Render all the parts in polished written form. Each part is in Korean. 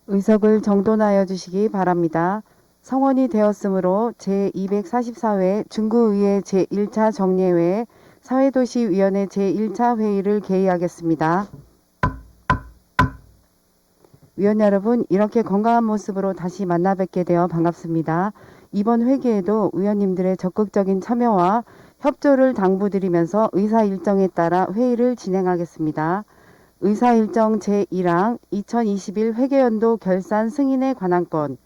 의석을 정돈하여 주시기 바랍니다. 성원이 되었으므로 제244회 중구의회 제1차 정례회 사회도시위원회 제1차 회의를 개의하겠습니다. 위원 여러분, 이렇게 건강한 모습으로 다시 만나 뵙게 되어 반갑습니다. 이번 회기에도 의원님들의 적극적인 참여와 협조를 당부드리면서 의사 일정에 따라 회의를 진행하겠습니다. 의사 일정 제1항 2021 회계연도 결산 승인에 관한 건,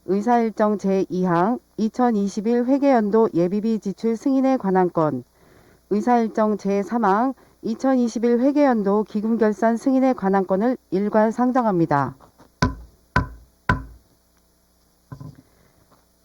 의사 일정 제2항 2021 회계연도 예비비 지출 승인에 관한 건, 의사 일정 제3항 2021 회계연도 기금 결산 승인에 관한 건을 일괄 상정합니다.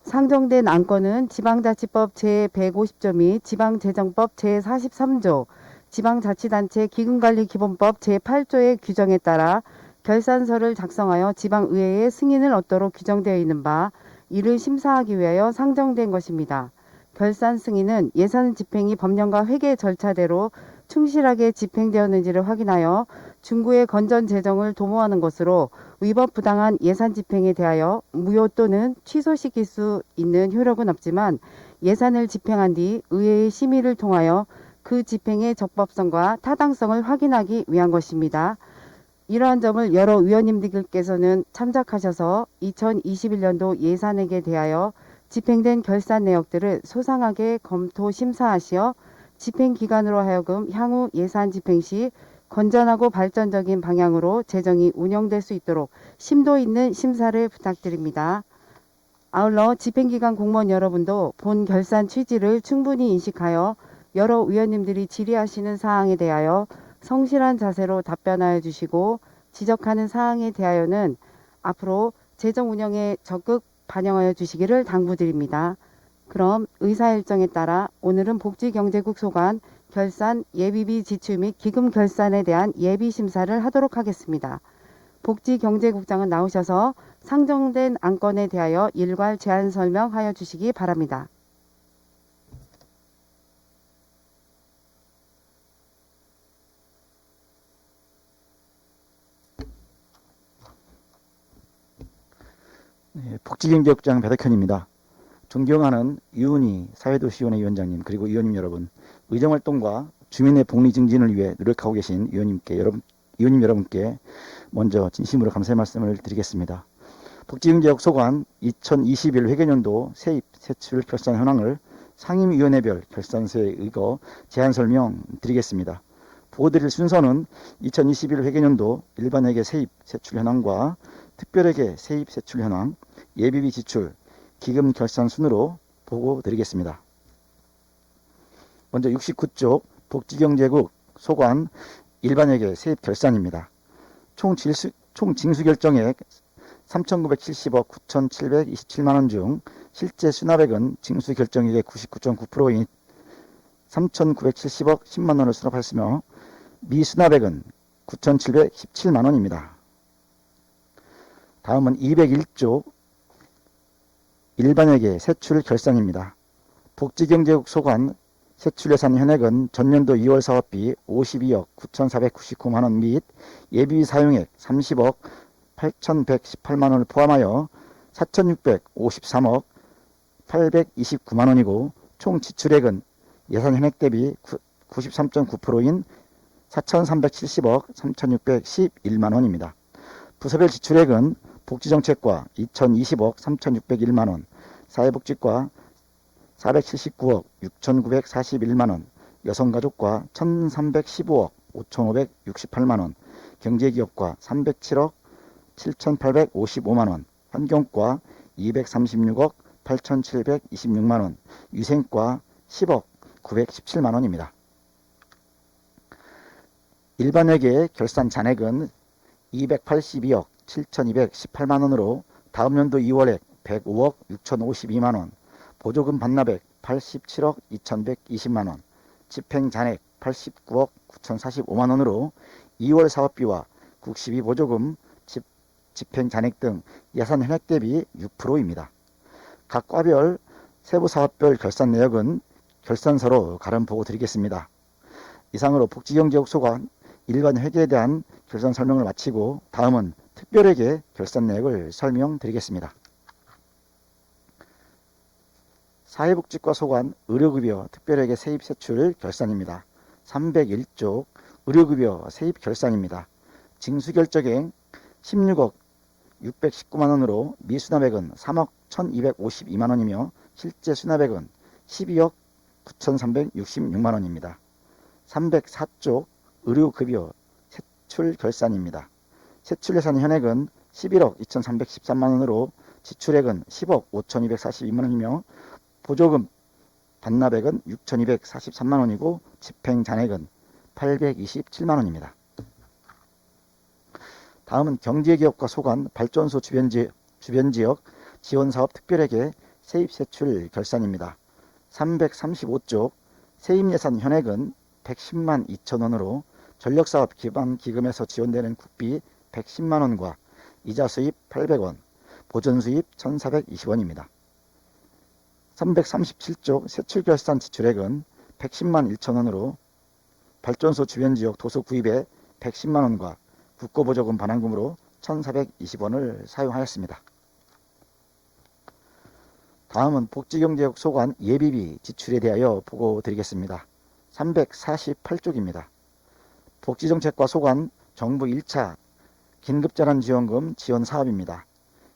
상정된 안건은 지방자치법 제150조 및 지방재정법 제43조, 지방자치단체 기금관리기본법 제8조의 규정에 따라 결산서를 작성하여 지방의회의 승인을 얻도록 규정되어 있는 바, 이를 심사하기 위하여 상정된 것입니다. 결산 승인은 예산 집행이 법령과 회계 절차대로 충실하게 집행되었는지를 확인하여 중구의 건전 재정을 도모하는 것으로 위법 부당한 예산 집행에 대하여 무효 또는 취소시킬 수 있는 효력은 없지만, 예산을 집행한 뒤 의회의 심의를 통하여 그 집행의 적법성과 타당성을 확인하기 위한 것입니다. 이러한 점을 여러 위원님들께서는 참작하셔서 2021년도 예산액에 대하여 집행된 결산 내역들을 소상하게 검토 심사하시어 집행기관으로 하여금 향후 예산 집행 시 건전하고 발전적인 방향으로 재정이 운영될 수 있도록 심도 있는 심사를 부탁드립니다. 아울러 집행기관 공무원 여러분도 본 결산 취지를 충분히 인식하여 여러 위원님들이 질의하시는 사항에 대하여 성실한 자세로 답변하여 주시고, 지적하는 사항에 대하여는 앞으로 재정 운영에 적극 반영하여 주시기를 당부드립니다. 그럼 의사 일정에 따라 오늘은 복지경제국 소관 결산 예비비 지출 및 기금 결산에 대한 예비 심사를 하도록 하겠습니다. 복지경제국장은 나오셔서 상정된 안건에 대하여 일괄 제안 설명하여 주시기 바랍니다. 네, 복지경제국장 배덕현입니다. 존경하는 이훈희 사회도시위원회 위원장님, 그리고 의원님 여러분, 의정활동과 주민의 복리 증진을 위해 노력하고 계신 의원님 여러분께 먼저 진심으로 감사의 말씀을 드리겠습니다. 복지경제국 소관 2021 회계연도 세입 세출 결산 현황을 상임위원회별 결산서에 의거 제안 설명 드리겠습니다. 보고드릴 순서는 2021 회계연도 일반회계 세입 세출 현황과 특별회계 세입 세출 현황, 예비비 지출, 기금 결산 순으로 보고 드리겠습니다. 먼저 69쪽 복지경제국 소관 일반회계 세입 결산입니다. 총 징수결정액 3,970억 9,727만원 중 실제 수납액은 징수결정액의 99.9%인 3,970억 10만원을 수납했으며 미수납액은 9,717만원입니다. 다음은 201조 일반회계 세출 결산입니다. 복지경제국 소관 세출예산 현액은 전년도 2월 사업비 52억 9,499만원 및 예비비 사용액 30억 8,118만원을 포함하여 4,653억 829만원이고, 총 지출액은 예산 현액 대비 93.9%인 4,370억 3,611만원입니다. 부서별 지출액은 복지정책과 2,020억 3,601만원, 사회복지과 479억 6,941만원, 여성가족과 1,315억 5,568만원, 경제기업과 307억 7,855만원, 환경과 236억 8,726만원, 위생과 10억 917만원입니다. 일반회계 결산 잔액은 282억 7,218만원으로 다음 연도 2월액 105억 6,052만원, 보조금 반납액 87억 2,120만원, 집행잔액 89억 9,045만원으로 2월 사업비와 국시비 보조금, 집행잔액 등 예산 현액 대비 6%입니다. 각 과별 세부사업별 결산 내역은 결산서로 가름 보고 드리겠습니다. 이상으로 복지경제국 소관 일반 회계에 대한 결산 설명을 마치고 다음은 특별회계 결산 내역을 설명드리겠습니다. 사회복지과 소관 의료급여 특별회계 세입세출 결산입니다. 301쪽 의료급여 세입 결산입니다. 징수결적액 16억 619만원으로 미수납액은 3억 1252만원이며 실제 수납액은 12억 9366만원입니다. 304쪽 의료급여 세출 결산입니다. 세출예산 현액은 11억 2313만원으로 지출액은 10억 5242만원이며 보조금 반납액은 6243만원이고 집행잔액은 827만원입니다. 다음은 경제기업과 소관 발전소 주변지역 지원사업 특별회계 세입세출 결산입니다. 335쪽 세입예산 현액은 110만 2천원으로 전력사업 기반기금에서 지원되는 국비 110만원과 이자 수입 800원, 보전 수입 1420원입니다. 337쪽 세출결산 지출액은 110만 1천원으로 발전소 주변지역 도서 구입에 110만원과 국고보조금 반환금으로 1420원을 사용하였습니다. 다음은 복지경제국 소관 예비비 지출에 대하여 보고드리겠습니다. 348쪽입니다. 복지정책과 소관 정부 1차 긴급재난지원금 지원 사업입니다.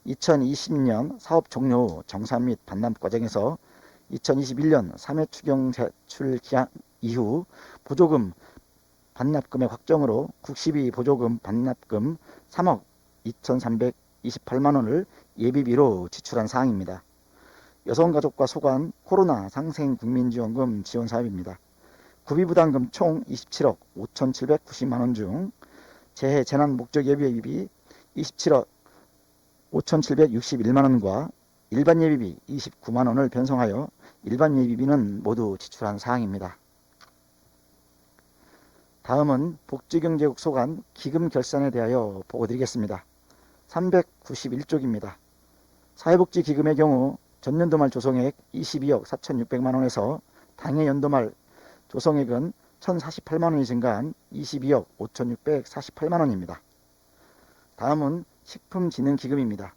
2020년 사업 종료 후 정산 및 반납 과정에서 2021년 3회 추경 제출 기한 이후 보조금 반납금액 확정으로 국시비 보조금 반납금 3억 2328만원을 예비비로 지출한 사항입니다. 여성가족과 소관 코로나 상생국민지원금 지원 사업입니다. 구비부담금 총 27억 5790만원 중 재해 재난 목적 예비비 27억 5761만원과 일반 예비비 29만원을 편성하여 일반 예비비는 모두 지출한 사항입니다. 다음은 복지경제국 소관 기금 결산에 대하여 보고드리겠습니다. 391쪽입니다. 사회복지기금의 경우 전년도 말 조성액 22억 4600만원에서 당해 연도 말 조성액은 1048만원이 증가한 22억 5648만원입니다. 다음은 식품진흥기금입니다.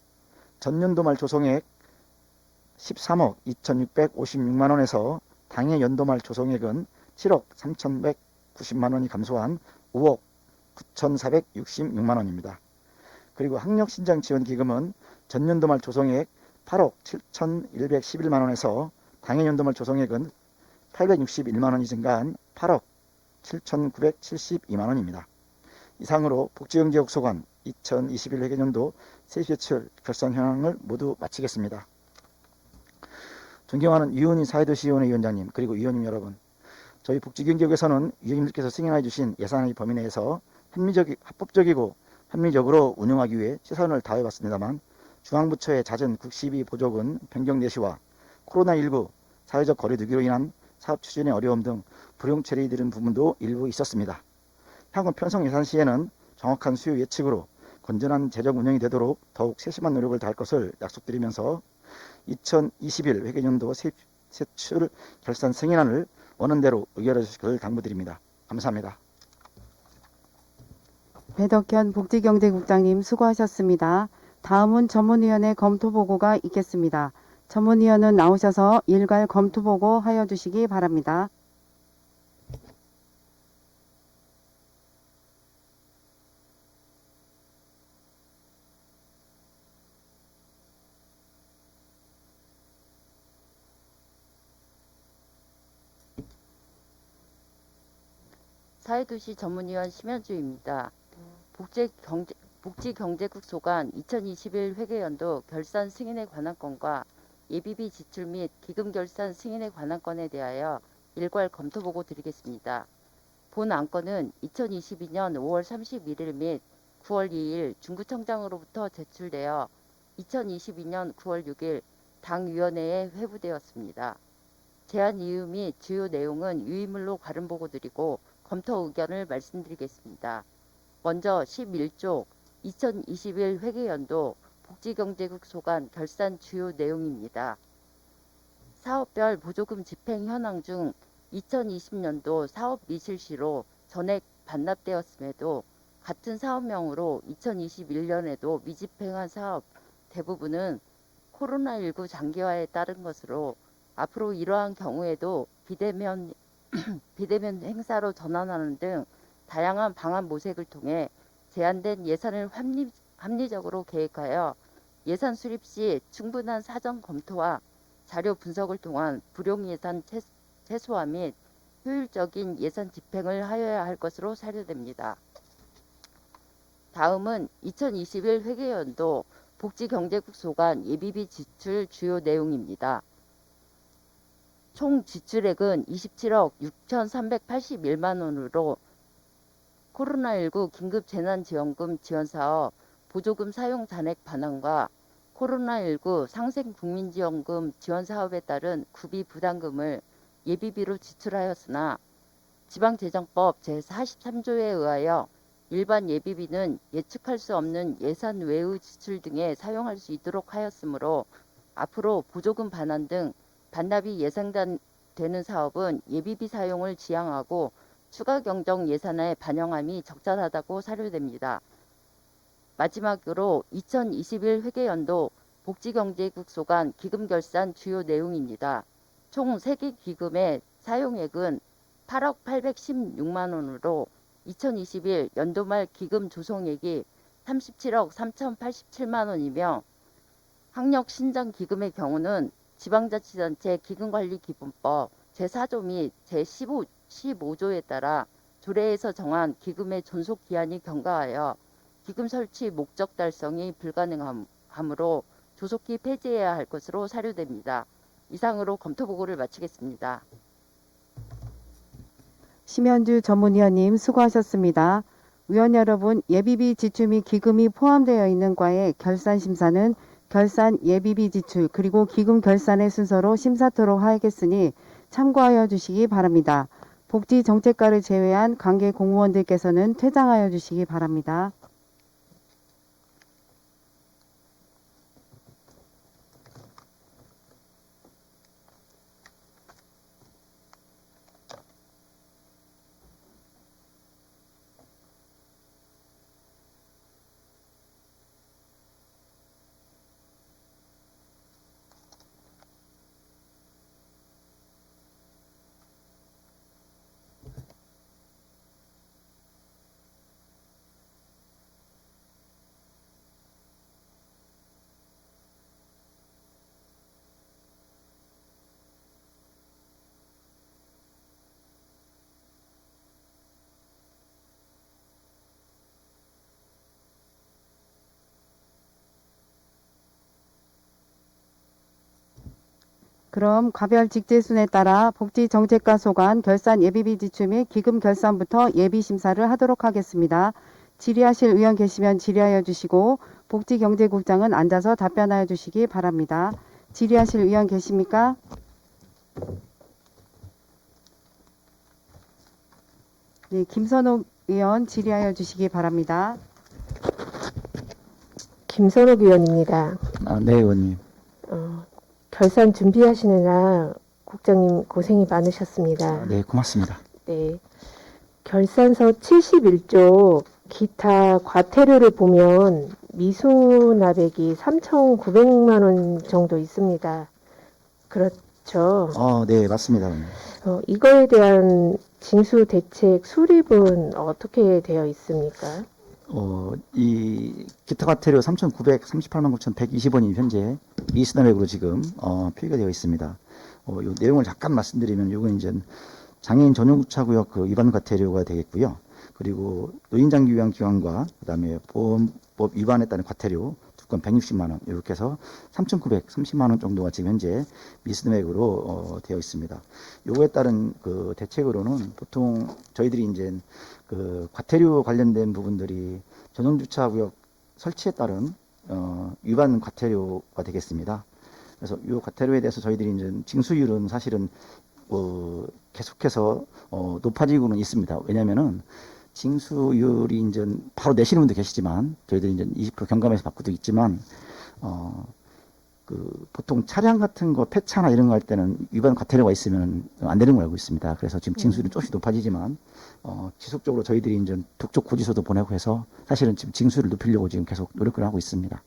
전년도 말 조성액 13억 2656만원에서 당해 연도 말 조성액은 7억 3190만원이 감소한 5억 9466만원입니다. 그리고 학력신장지원기금은 전년도 말 조성액 8억 7111만원에서 당해 연도 말 조성액은 861만원이 증가한 8억 7972만원입니다. 이상으로 복지경제국 소관 2021 회계연도 세입세출 결산 현황을 모두 마치겠습니다. 존경하는 이윤희 사회도시위원회 위원장님 그리고 위원님 여러분, 저희 복지경제국에서는 위원님들께서 승인해 주신 예산의 범위 내에서 합법적이고 합리적으로 운영하기 위해 최선을 다해왔습니다만 중앙부처의 잦은 국시비 보조금 변경 내시와 코로나19 사회적 거리두기로 인한 사업 추진의 어려움 등 불용 처리되는 부분도 일부 있었습니다. 향후 편성 예산 시에는 정확한 수요 예측으로 건전한 재정 운영이 되도록 더욱 세심한 노력을 다할 것을 약속드리면서 2021 회계연도 세출 결산 승인안을 원안대로 의결해 주시길 당부드립니다. 감사합니다. 배덕현 복지경제국장님 수고하셨습니다. 다음은 전문위원회 검토보고가 있겠습니다. 전문위원은 나오셔서 일괄 검토보고 하여 주시기 바랍니다. 사회도시 전문위원 심현주입니다. 복지경제국 소관 2021 회계연도 결산 승인에 관한 건과 예비비 지출 및 기금 결산 승인에 관한 건에 대하여 일괄 검토보고 드리겠습니다. 본 안건은 2022년 5월 31일 및 9월 2일 중구청장으로부터 제출되어 2022년 9월 6일 당위원회에 회부되었습니다. 제안 이유 및 주요 내용은 유의물로 가름보고 드리고 검토 의견을 말씀드리겠습니다. 먼저 11조 2021 회계연도 복지경제국 소관 결산 주요 내용입니다. 사업별 보조금 집행 현황 중 2020년도 사업 미실시로 전액 반납되었음에도 같은 사업명으로 2021년에도 미집행한 사업 대부분은 코로나19 장기화에 따른 것으로 앞으로 이러한 경우에도 비대면 비대면 행사로 전환하는 등 다양한 방안 모색을 통해 제한된 예산을 합리적으로 계획하여 예산 수립 시 충분한 사전 검토와 자료 분석을 통한 불용 예산 최소화 및 효율적인 예산 집행을 하여야 할 것으로 사료됩니다. 다음은 2021 회계연도 복지경제국 소관 예비비 지출 주요 내용입니다. 총 지출액은 27억 6,381만 원으로 코로나19 긴급재난지원금 지원사업 보조금 사용 잔액 반환과 코로나19 상생국민지원금 지원사업에 따른 구비 부담금을 예비비로 지출하였으나 지방재정법 제43조에 의하여 일반 예비비는 예측할 수 없는 예산 외의 지출 등에 사용할 수 있도록 하였으므로 앞으로 보조금 반환 등 반납이 예상되는 사업은 예비비 사용을 지양하고 추가 경정 예산에 반영함이 적절하다고 사료됩니다. 마지막으로 2021 회계연도 복지경제국 소관 기금결산 주요 내용입니다. 총 3개 기금의 사용액은 8억 816만 원으로 2021 연도말 기금 조성액이 37억 3,087만 원이며 학력신장 기금의 경우는 지방자치단체 기금관리기본법 제4조 및 제15조에 따라 조례에서 정한 기금의 존속 기한이 경과하여 기금 설치 목적 달성이 불가능하므로 조속히 폐지해야 할 것으로 사료됩니다. 이상으로 검토보고를 마치겠습니다. 심현주 전문위원님 수고하셨습니다. 위원 여러분, 예비비 지출 및 기금이 포함되어 있는 과의 결산 심사는 결산 예비비 지출 그리고 기금 결산의 순서로 심사토록 하겠으니 참고하여 주시기 바랍니다. 복지정책과를 제외한 관계 공무원들께서는 퇴장하여 주시기 바랍니다. 그럼 과별 직제순에 따라 복지정책과 소관 결산 예비비 지출 및 기금 결산부터 예비 심사를 하도록 하겠습니다. 질의하실 의원 계시면 질의하여 주시고 복지경제국장은 앉아서 답변하여 주시기 바랍니다. 질의하실 의원 계십니까? 네, 김선옥 의원 질의하여 주시기 바랍니다. 김선옥 의원입니다. 네, 의원님. 결산 준비하시느라 국장님 고생이 많으셨습니다. 네, 고맙습니다. 네. 결산서 71조 기타 과태료를 보면 미수납액이 3,900만 원 정도 있습니다. 그렇죠? 네, 맞습니다, 의원님. 이거에 대한 징수 대책 수립은 어떻게 되어 있습니까? 이 기타 과태료 3,938만 9,120원이 현재 미수납액으로 지금 표기가 되어 있습니다. 요 내용을 잠깐 말씀드리면 요건 이제 장애인 전용주차구역 그 위반 과태료가 되겠고요. 그리고 노인장기 위한 기관과 그다음에 보험법 위반에 따른 과태료 두 건 160만 원 이렇게 해서 3,930만 원 정도가 지금 현재 미수납액으로 되어 있습니다. 요거에 따른 그 대책으로는 보통 저희들이 이제 그 과태료 관련된 부분들이 전용주차구역 설치에 따른 위반 과태료가 되겠습니다. 그래서 이 과태료에 대해서 저희들이 이제 징수율은 사실은 계속해서 높아지고는 있습니다. 왜냐하면은 징수율이 이제 바로 내시는 분도 계시지만 저희들이 이제 20% 경감해서 받고도 있지만 보통 차량 같은 거 폐차나 이런 거 할 때는 위반 과태료가 있으면 안 되는 걸 알고 있습니다. 그래서 지금 징수율이 조금씩 높아지지만 지속적으로 저희들이 이제 국적 고지서도 보내고 해서 사실은 지금 징수율을 높이려고 지금 계속 노력을 하고 있습니다.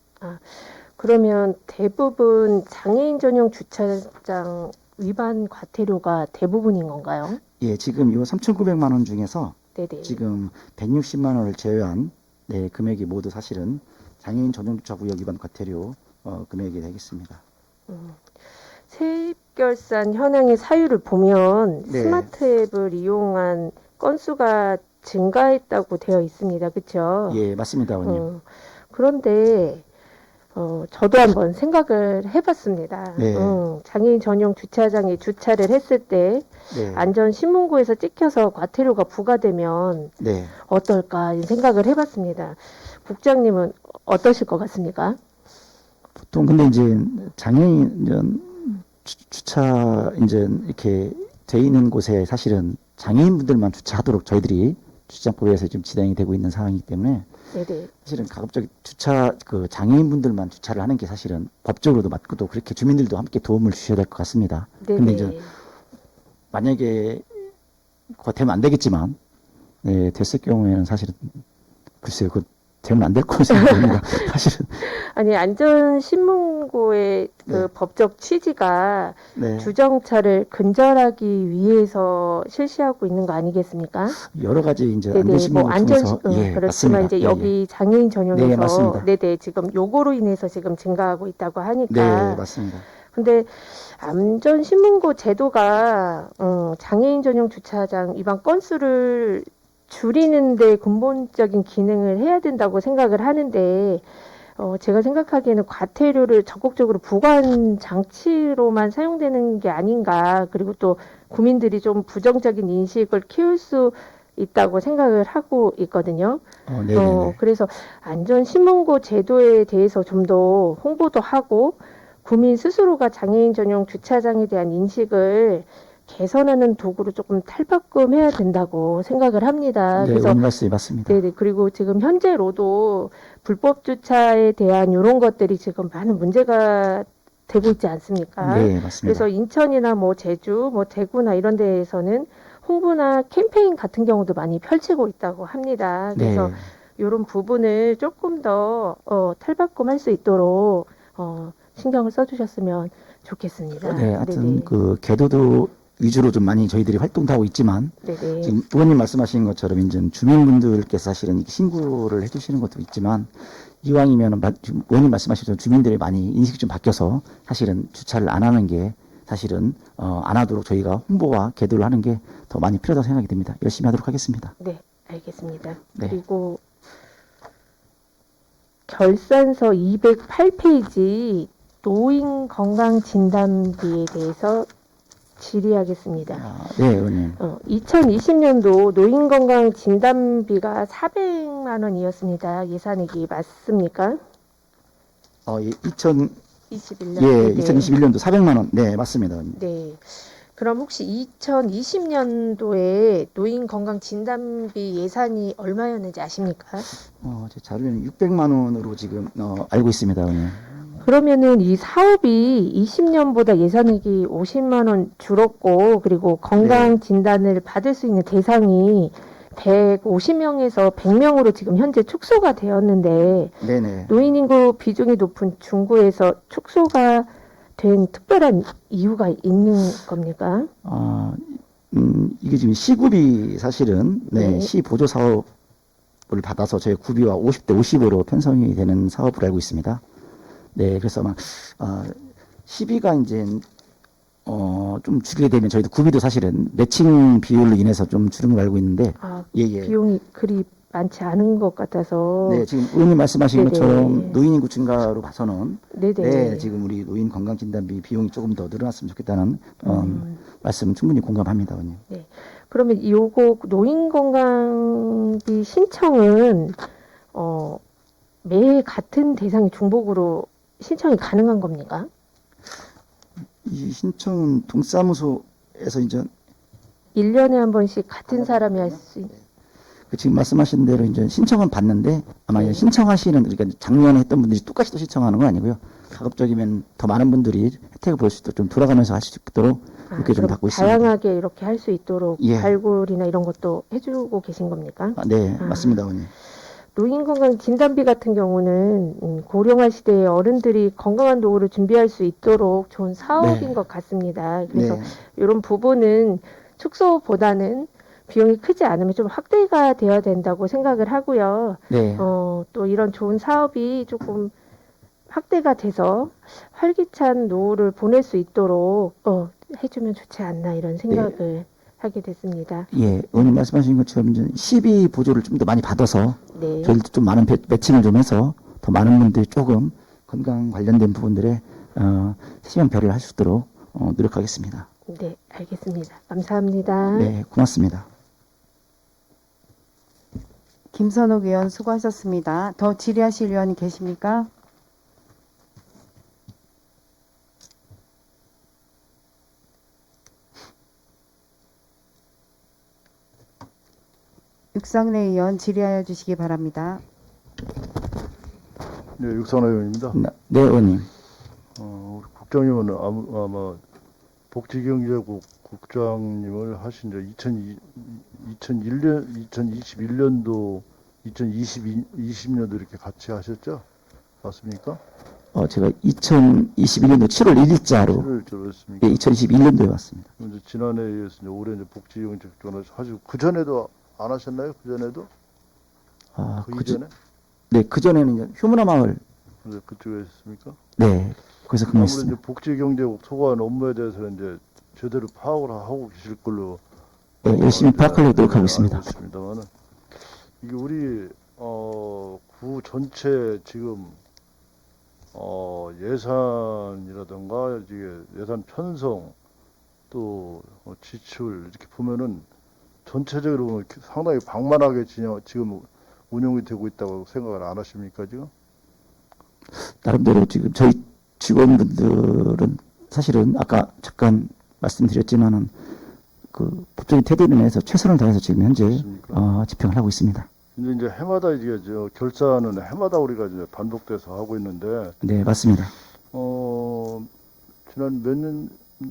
그러면 대부분 장애인 전용 주차장 위반 과태료가 대부분인 건가요? 예, 지금 이 3,900만 원 중에서 네네. 지금 160만 원을 제외한 네, 금액이 모두 사실은 장애인 전용 주차 구역 위반 과태료 금액이 되겠습니다. 세입결산 현황의 사유를 보면 네. 스마트 앱을 이용한 건수가 증가했다고 되어 있습니다. 그렇죠? 예, 맞습니다, 의원님. 그런데 저도 한번 생각을 해봤습니다. 네. 장애인 전용 주차장에 주차를 했을 때 네, 안전신문고에서 찍혀서 과태료가 부과되면 네. 어떨까 이 생각을 해봤습니다. 국장님은 어떠실 것 같습니까? 보통 근데 이제 장애인 주차 이제 이렇게 돼 있는 곳에 사실은 장애인분들만 주차하도록 저희들이 주차장법에서 지금 진행이 되고 있는 상황이기 때문에 네네. 사실은 가급적 주차 장애인분들만 주차를 하는 게 사실은 법적으로도 맞고 또 그렇게 주민들도 함께 도움을 주셔야 될 것 같습니다. 근데 네네. 이제 만약에 그거 되면 안 되겠지만 네, 됐을 경우에는 사실은 글쎄요, 그 되면 안 될 거로 생각합니다. 사실은 아니 안전신문고의 그 네. 법적 취지가 네, 주정차를 근절하기 위해서 실시하고 있는 거 아니겠습니까? 여러 가지 이제 네네, 안전신문을 뭐 안전 통해서 예, 그렇지만 맞습니다. 이제 예, 여기 장애인 전용에서 네, 맞습니다. 네네 지금 요거로 인해서 지금 증가하고 있다고 네, 하니까 맞습니다. 근데 안전신문고 제도가 장애인 전용 주차장 위반 건수를 줄이는데 근본적인 기능을 해야 된다고 생각을 하는데 제가 생각하기에는 과태료를 적극적으로 부과한 장치로만 사용되는 게 아닌가 그리고 또 국민들이 좀 부정적인 인식을 키울 수 있다고 생각을 하고 있거든요. 네네네. 그래서 안전신문고 제도에 대해서 좀 더 홍보도 하고 국민 스스로가 장애인 전용 주차장에 대한 인식을 개선하는 도구로 조금 탈바꿈해야 된다고 생각을 합니다. 네, 그래서 의원님 말씀이 맞습니다. 네네 그리고 지금 현재로도 불법 주차에 대한 이런 것들이 지금 많은 문제가 되고 있지 않습니까? 네, 맞습니다. 그래서 인천이나 뭐 제주, 뭐 대구나 이런 데에서는 홍보나 캠페인 같은 경우도 많이 펼치고 있다고 합니다. 그래서 네, 이런 부분을 조금 더 탈바꿈할 수 있도록 신경을 써주셨으면 좋겠습니다. 네, 하여튼 네네. 그 계도도 위주로 좀 많이 저희들이 활동도 하고 있지만 네네. 지금 의원님 말씀하신 것처럼 이제 주민분들께서 사실은 신고를 해주시는 것도 있지만 이왕이면 지금 의원님 말씀하신 것처럼 주민들이 많이 인식이 좀 바뀌어서 사실은 주차를 안 하는 게 사실은 안 하도록 저희가 홍보와 계도를 하는 게 더 많이 필요하다고 생각이 됩니다. 열심히 하도록 하겠습니다. 네, 알겠습니다. 네. 그리고 결산서 208페이지 노인 건강 진단비에 대해서 질의하겠습니다. 네, 의원님. 2020년도 노인 건강 진단비가 400만 원이었습니다. 예산액이 맞습니까? 21년도 네. 400만 원. 네, 맞습니다. 의원님. 네. 그럼 혹시 2020년도에 노인 건강 진단비 예산이 얼마였는지 아십니까? 제 자료에는 600만 원으로 지금 알고 있습니다, 의원님. 그러면은 이 사업이 20년보다 예산액이 50만 원 줄었고 그리고 건강 진단을 받을 수 있는 대상이 150명에서 100명으로 지금 현재 축소가 되었는데 네네. 노인 인구 비중이 높은 중구에서 축소가 된 특별한 이유가 있는 겁니까? 이게 지금 시급이 사실은 네. 시 보조 사업을 받아서 저희 구비와 50대 50으로 편성이 되는 사업으로 알고 있습니다. 네, 그래서 막 시비가 이제 좀 줄이게 되면 저희도 구비도 사실은 매칭 비율로 인해서 좀 줄은 걸 알고 있는데 예. 비용이 그리 많지 않은 것 같아서 네, 지금 의원님 말씀하신 네네. 것처럼 노인 인구 증가로 봐서는 네네. 네, 지금 우리 노인 건강진단비 비용이 조금 더 늘어났으면 좋겠다는 말씀 충분히 공감합니다, 의원님. 그러면 요거 노인 건강비 신청은 매해 같은 대상이 중복으로 신청이 가능한 겁니까? 이 신청은 동사무소에서 이제 1년에 한 번씩 같은 사람이 할 수 있는 지금 말씀하신 대로 이제 신청은 받는데 아마 이제 신청하시는 그러니까 작년에 했던 분들이 똑같이 또 신청하는 건 아니고요. 가급적이면 더 많은 분들이 혜택을 볼 수 있도록 좀 돌아가면서 할 수 있도록 그렇게 좀 그럼 받고 있습니다. 다양하게 이렇게 할 수 있도록 예. 발굴이나 이런 것도 해주고 계신 겁니까? 네, 맞습니다, 의원님. 노인건강 진단비 같은 경우는 고령화 시대에 어른들이 건강한 노후를 준비할 수 있도록 좋은 사업인 네. 것 같습니다. 그래서 네, 이런 부분은 축소보다는 비용이 크지 않으면 좀 확대가 되어야 된다고 생각을 하고요. 네, 또 이런 좋은 사업이 조금 확대가 돼서 활기찬 노후를 보낼 수 있도록 해주면 좋지 않나 이런 생각을 하게 됐습니다. 예, 의원님 말씀하신 것처럼 이제 시비 보조를 좀 더 많이 받아서 네. 저희도 좀 많은 매칭을 좀 해서 더 많은 분들이 조금 건강 관련된 부분들에 세심한 배려를 할 수 있도록 노력하겠습니다. 네, 알겠습니다. 감사합니다. 네, 고맙습니다. 김선욱 의원 수고하셨습니다. 더 질의하실 의원이 계십니까? 육상래 의원 질의하여 주시기 바랍니다. 네, 육상화 의원입니다. 네, 의원님. 우리 국장님은 아마 복지경제국 국장님을 하신 지 2021년도, 2020년도 이렇게 같이 하셨죠? 맞습니까? 제가 2021년도 7월 1일자로 7월 들었습니까? 예, 2021년도에 왔습니다. 이제 지난해에 이어서 이제 올해 이제 복지경제국장을 하시고 그 전에도 안 하셨나요? 그 전에도? 그 이전에? 네, 그 전에는 이제 휴문화 마을 네, 그쪽에 했습니까? 네, 거기서 아무래도 근무했습니다. 이제 복지경제국 소관 업무에 대해서는 이제 제대로 파악을 하고 계실 걸로 네, 열심히 파악하려고 노력하고 있습니다. 알겠습니다만은 이게 우리 구 전체 지금 예산이라든가 이게 예산 편성 또 지출 이렇게 보면은 전체적으로 보면 상당히 방만하게 지금 운영이 되고 있다고 생각을 안 하십니까 지금? 나름대로 지금 저희 직원분들은 사실은 아까 잠깐 말씀드렸지만은 그 법적인 태도에 면에서 최선을 다해서 지금 현재 맞습니까? 집행을 하고 있습니다. 근데 이제 해마다 이제 결산은 해마다 우리가 이제 반복돼서 하고 있는데 네, 맞습니다. 지난 몇 년,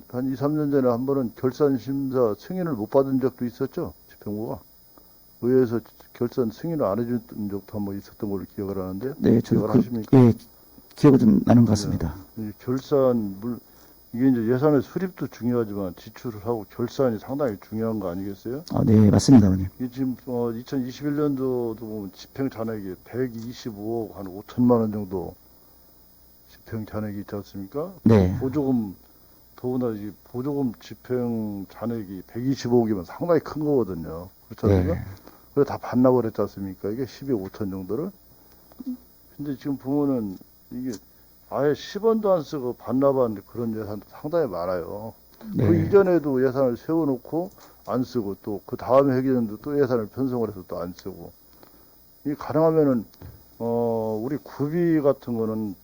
한 2, 3년 전에 한 번은 결산 심사 승인을 못 받은 적도 있었죠. 집행부가. 의회에서 결산 승인을 안 해준 적도 한 번 있었던 걸로 기억을 하는데. 네, 저 기억을 하십니까? 예, 기억이 좀 나는 것 같습니다. 이 이게 이제 예산의 수립도 중요하지만 지출을 하고 결산이 상당히 중요한 거 아니겠어요? 네, 맞습니다, 의원님. 이게 지금 2021년도도 보면 집행 잔액이 125억 한 5천만 원 정도 집행 잔액이 있지 않습니까? 네, 보조금 더구나 이 보조금 집행 잔액이 125억이면 상당히 큰 거거든요. 그렇지 않습니까? 네, 그래 다 반납을 했지 않습니까? 이게 12억 5천 정도를. 근데 지금 보면은 이게 아예 10원도 안 쓰고 반납한 그런 예산도 상당히 많아요. 그 네, 이전에도 예산을 세워놓고 안 쓰고 또 그 다음에 회기년도 또 예산을 편성을 해서 또 안 쓰고. 이 가능하면은 우리 구비 같은 거는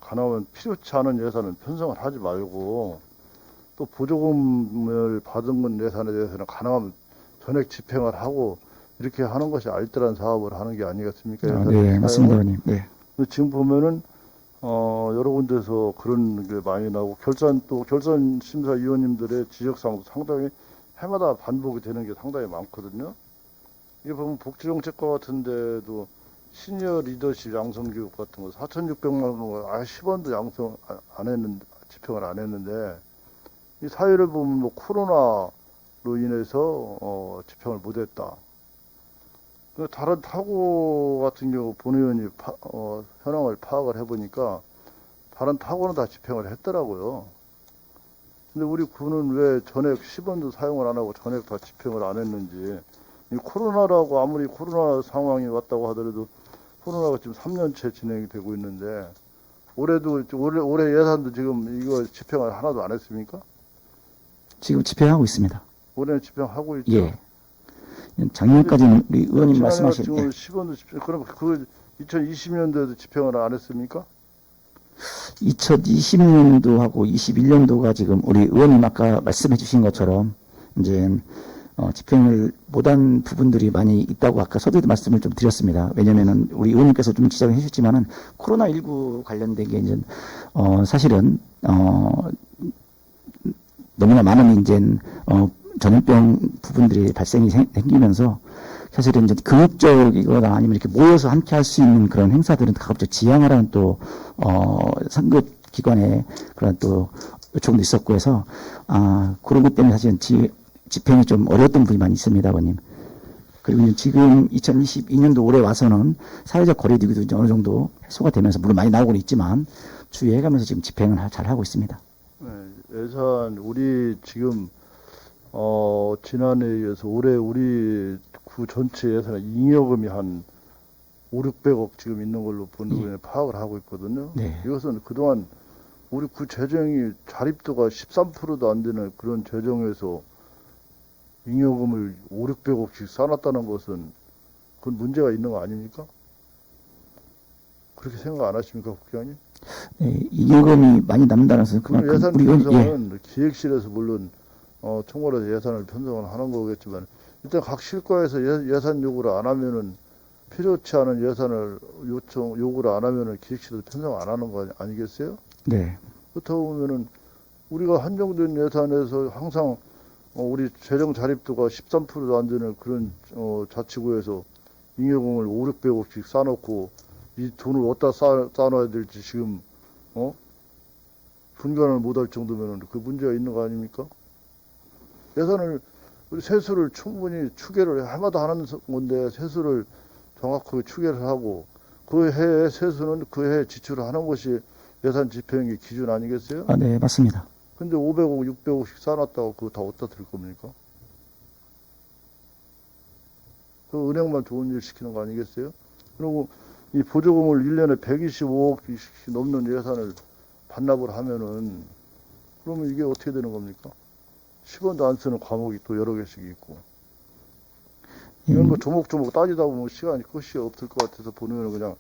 가능하면 필요치 않은 예산은 편성을 하지 말고 또 보조금을 받은 건 예산에 대해서는 가능하면 전액 집행을 하고 이렇게 하는 것이 알뜰한 사업을 하는 게 아니겠습니까? 네, 맞습니다, 의원님. 네, 근데 지금 보면은 여러 군데서 그런 게 많이 나오고 결산 심사위원님들의 지적사항도 상당히 해마다 반복이 되는 게 상당히 많거든요. 이게 보면 복지정책과 같은 데도 시니어 리더십 양성교육 같은 거 4,600만 원, 10원도 양성 안 했는데, 집행을 안 했는데, 이 사회를 보면 뭐 코로나로 인해서 집행을 못 했다. 다른 타고 같은 경우 본 의원이 현황을 파악을 해보니까 다른 타고는 다 집행을 했더라고요. 근데 우리 구는 왜 전액 10원도 사용을 안 하고 전액 다 집행을 안 했는지. 이 코로나라고 아무리 코로나 상황이 왔다고 하더라도 코로나가 지금 3년째 진행이 되고 있는데 올해 예산도 지금 이거 집행을 하나도 안 했습니까? 지금 집행하고 있습니다. 올해는 집행하고 있죠. 예. 작년까지는 우리 의원님 말씀하신 지금 10원도 집행, 그럼 그 2020년도에도 집행을 안 했습니까? 2020년도하고 21년도가 지금 우리 의원님 아까 말씀해 주신 것처럼 이제 집행을 못한 부분들이 많이 있다고 아까 서두에도 말씀을 좀 드렸습니다. 왜냐면은 우리 의원님께서 좀 지적을 해주셨지만은 코로나19 관련된 게 이제 사실은 너무나 많은 이제 전염병 부분들이 발생이 생기면서 사실은 이제 극적이거나 아니면 이렇게 모여서 함께 할 수 있는 그런 행사들은 가급적 지양하라는 또 상급 기관의 그런 또 요청도 있었고 해서 그런 것 때문에 사실은 집행이 좀 어려웠던 부분이 많이 있습니다, 아버님. 그리고 이제 지금 2022년도 올해 와서는 사회적 거리두기도 이제 어느 정도 해소가 되면서 물론 많이 나오고는 있지만 주의해가면서 지금 집행을 잘 하고 있습니다. 네, 예산 우리 지금 지난해에 의해서 올해 우리 구 전체 예산 잉여금이 한 500~600억 지금 있는 걸로 본부에 파악을 하고 있거든요. 네. 이것은 그동안 우리 구 재정이 자립도가 13%도 안 되는 그런 재정에서 잉여금을 500~600억씩 쌓아놨다는 것은 그건 문제가 있는 거 아닙니까? 그렇게 생각 안 하십니까, 국장님? 네, 잉여금이 많이 남는다는 것은 그만큼 예산 우리 편성은 기획실에서 물론 총괄해서 예산을 편성을 하는 거겠지만 일단 각 실과에서 예산 요구를 안 하면은 필요치 않은 예산을 요구를 안 하면은 기획실에서 편성 안 하는 거 아니겠어요? 네. 그렇다고 보면은 우리가 한정된 예산에서 항상 우리 재정 자립도가 13%도 안 되는 그런 자치구에서 잉여금을 500~600억씩 쌓아놓고 이 돈을 어디다 쌓아놔야 될지 지금 분간을 못할 정도면은 그 문제가 있는 거 아닙니까? 예산을 우리 세수를 충분히 추계를 해마다 하는 건데 세수를 정확하게 추계를 하고 그 해의 세수는 그 해에 지출을 하는 것이 예산 집행의 기준 아니겠어요? 네, 맞습니다. 근데 500억, 600억씩 쌓아놨다고 그거 다 어디다 드릴 겁니까? 그 은행만 좋은 일 시키는 거 아니겠어요? 그리고 이 보조금을 1년에 125억씩 넘는 예산을 반납을 하면은 그러면 이게 어떻게 되는 겁니까? 10원도 안 쓰는 과목이 또 여러 개씩 있고 이건 뭐 조목조목 따지다 보면 시간이 끝이 없을 것 같아서 보면 그냥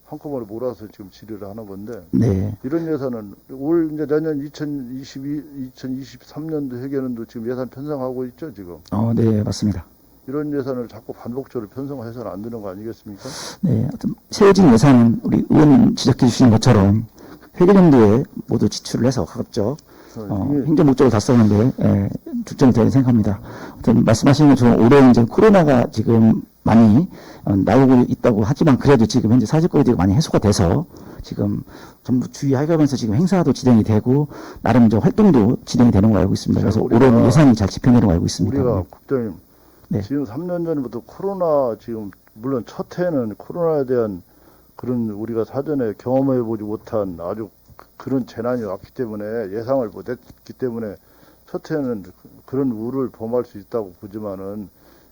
한꺼번에 몰아서 지금 질의를 하는 건데 네. 이런 예산은 올 이제 내년 2023년도 회계년도 지금 예산 편성하고 있죠 지금. 네, 맞습니다. 이런 예산을 자꾸 반복적으로 편성해서는 안 되는 거 아니겠습니까? 네, 하여튼 세워진 예산은 우리 의원님 지적해 주신 것처럼 회계연도에 모두 지출을 해서 가급적 이게 행정 목적을 달성하는데 중점이 되는 생각합니다. 하여튼 말씀하신 것처럼 올해 이제 코로나가 지금 많이 나오고 있다고 하지만 그래도 지금 현재 사회적거리들이 많이 해소가 돼서 지금 전부 주의하면서 지금 행사도 진행이 되고 나름 이제 활동도 진행이 되는 걸 알고 있습니다. 그래서 올해는 예산이 잘 집행되는 걸 알고 있습니다. 우리가 국장님 네. 지금 3년 전부터 코로나 지금 물론 첫 해는 코로나에 대한 그런 우리가 사전에 경험해보지 못한 아주 그런 재난이 왔기 때문에 예상을 못했기 때문에 첫 해는 그런 우를 범할 수 있다고 보지만은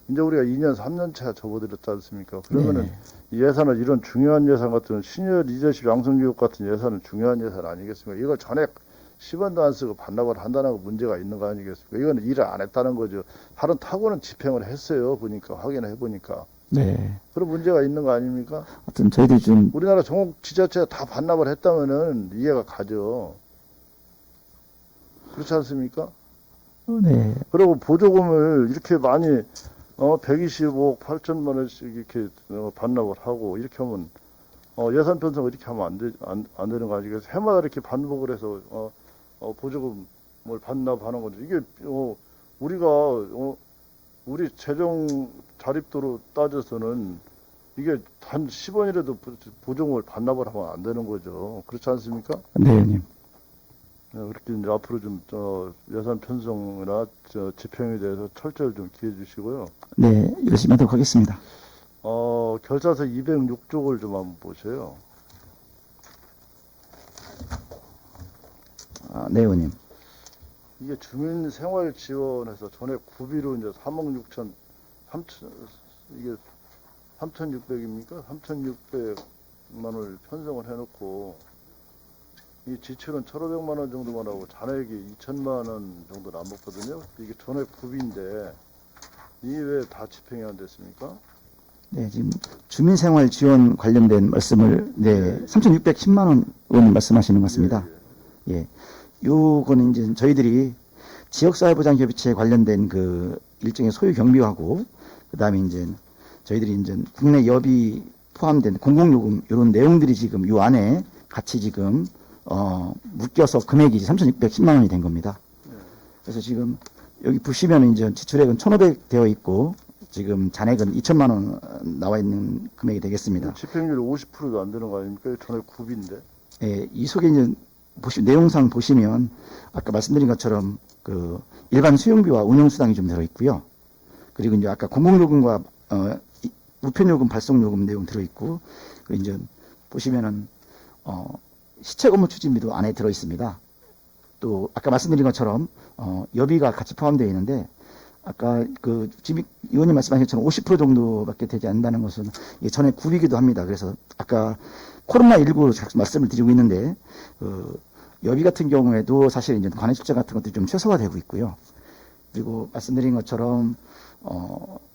이제 우리가 2년, 3년 차 접어들었지 않습니까? 그러면은 네. 이 예산은 이런 중요한 예산 같은 시니어 리더십 양성교육 같은 예산은 중요한 예산 아니겠습니까? 이걸 전액 10원도 안 쓰고 반납을 한다는 거 문제가 있는 거 아니겠습니까? 이거는 일을 안 했다는 거죠. 다른 타고는 집행을 했어요. 보니까 확인해 보니까. 네. 그런 문제가 있는 거 아닙니까? 하여튼 저희들이 좀 우리나라 전국 지자체가 다 반납을 했다면은 이해가 가죠. 그렇지 않습니까? 네. 그리고 보조금을 이렇게 많이 125억 8천만 원씩 이렇게 반납을 하고 이렇게 하면 예산 편성 이렇게 하면 안 되는 거 아니겠어요? 해마다 이렇게 반복을 해서 보조금을 반납하는 건데 이게 우리가 우리 재정 자립도로 따져서는 이게 단 10원이라도 보조금을 반납을 하면 안 되는 거죠. 그렇지 않습니까? 네, 의원님. 그렇게 이제 앞으로 좀 예산 편성이나 집행에 대해서 철저히 좀 기해 주시고요. 네, 열심히 하도록 하겠습니다. 결산서 206쪽을 좀 한번 보세요. 네, 의원님. 이게 주민생활지원에서 전액 구비로 이제 3억 6천, 이게 3,600입니까? 3,600만 원을 편성을 해놓고 이 지출은 1,500만 원 정도만 하고 잔액이 2천만 원 정도 남았거든요. 이게 전액 구비인데 이게 왜 다 집행이 안 됐습니까? 네, 지금 주민생활 지원 관련된 말씀을, 네, 3,610만 원 의원님 말씀하시는 것 같습니다. 예. 요거는 이제 저희들이 지역사회보장협의체에 관련된 그 일종의 소유 경비하고 그다음에 이제 저희들이 이제 국내 여비 포함된 공공요금 이런 내용들이 지금 요 안에 같이 지금 묶여서 금액이 3,610만 원이 된 겁니다. 그래서 지금 여기 보시면 이제 지출액은 1,500 되어 있고 지금 잔액은 2천만 원 나와 있는 금액이 되겠습니다. 집행률 50%도 안 되는 거 아닙니까? 전에 9인데. 예, 이 속에 이제 내용상 보시면 아까 말씀드린 것처럼 그 일반 수용비와 운영수당이 좀 들어 있고요. 그리고 이제 아까 공공요금과 우편요금, 발송요금 내용 들어 있고, 그리고 이제 보시면은 시책 업무 추진비도 안에 들어 있습니다. 또 아까 말씀드린 것처럼 여비가 같이 포함되어 있는데 아까 그 지금 의원님 말씀하신 것처럼 50% 정도밖에 되지 않는다는 것은 이게 전에 구비기도 합니다. 그래서 아까 코로나19로 자꾸 말씀을 드리고 있는데 여비 같은 경우에도 사실 이제 관외 출장 같은 것도 좀 최소화되고 있고요. 그리고 말씀드린 것처럼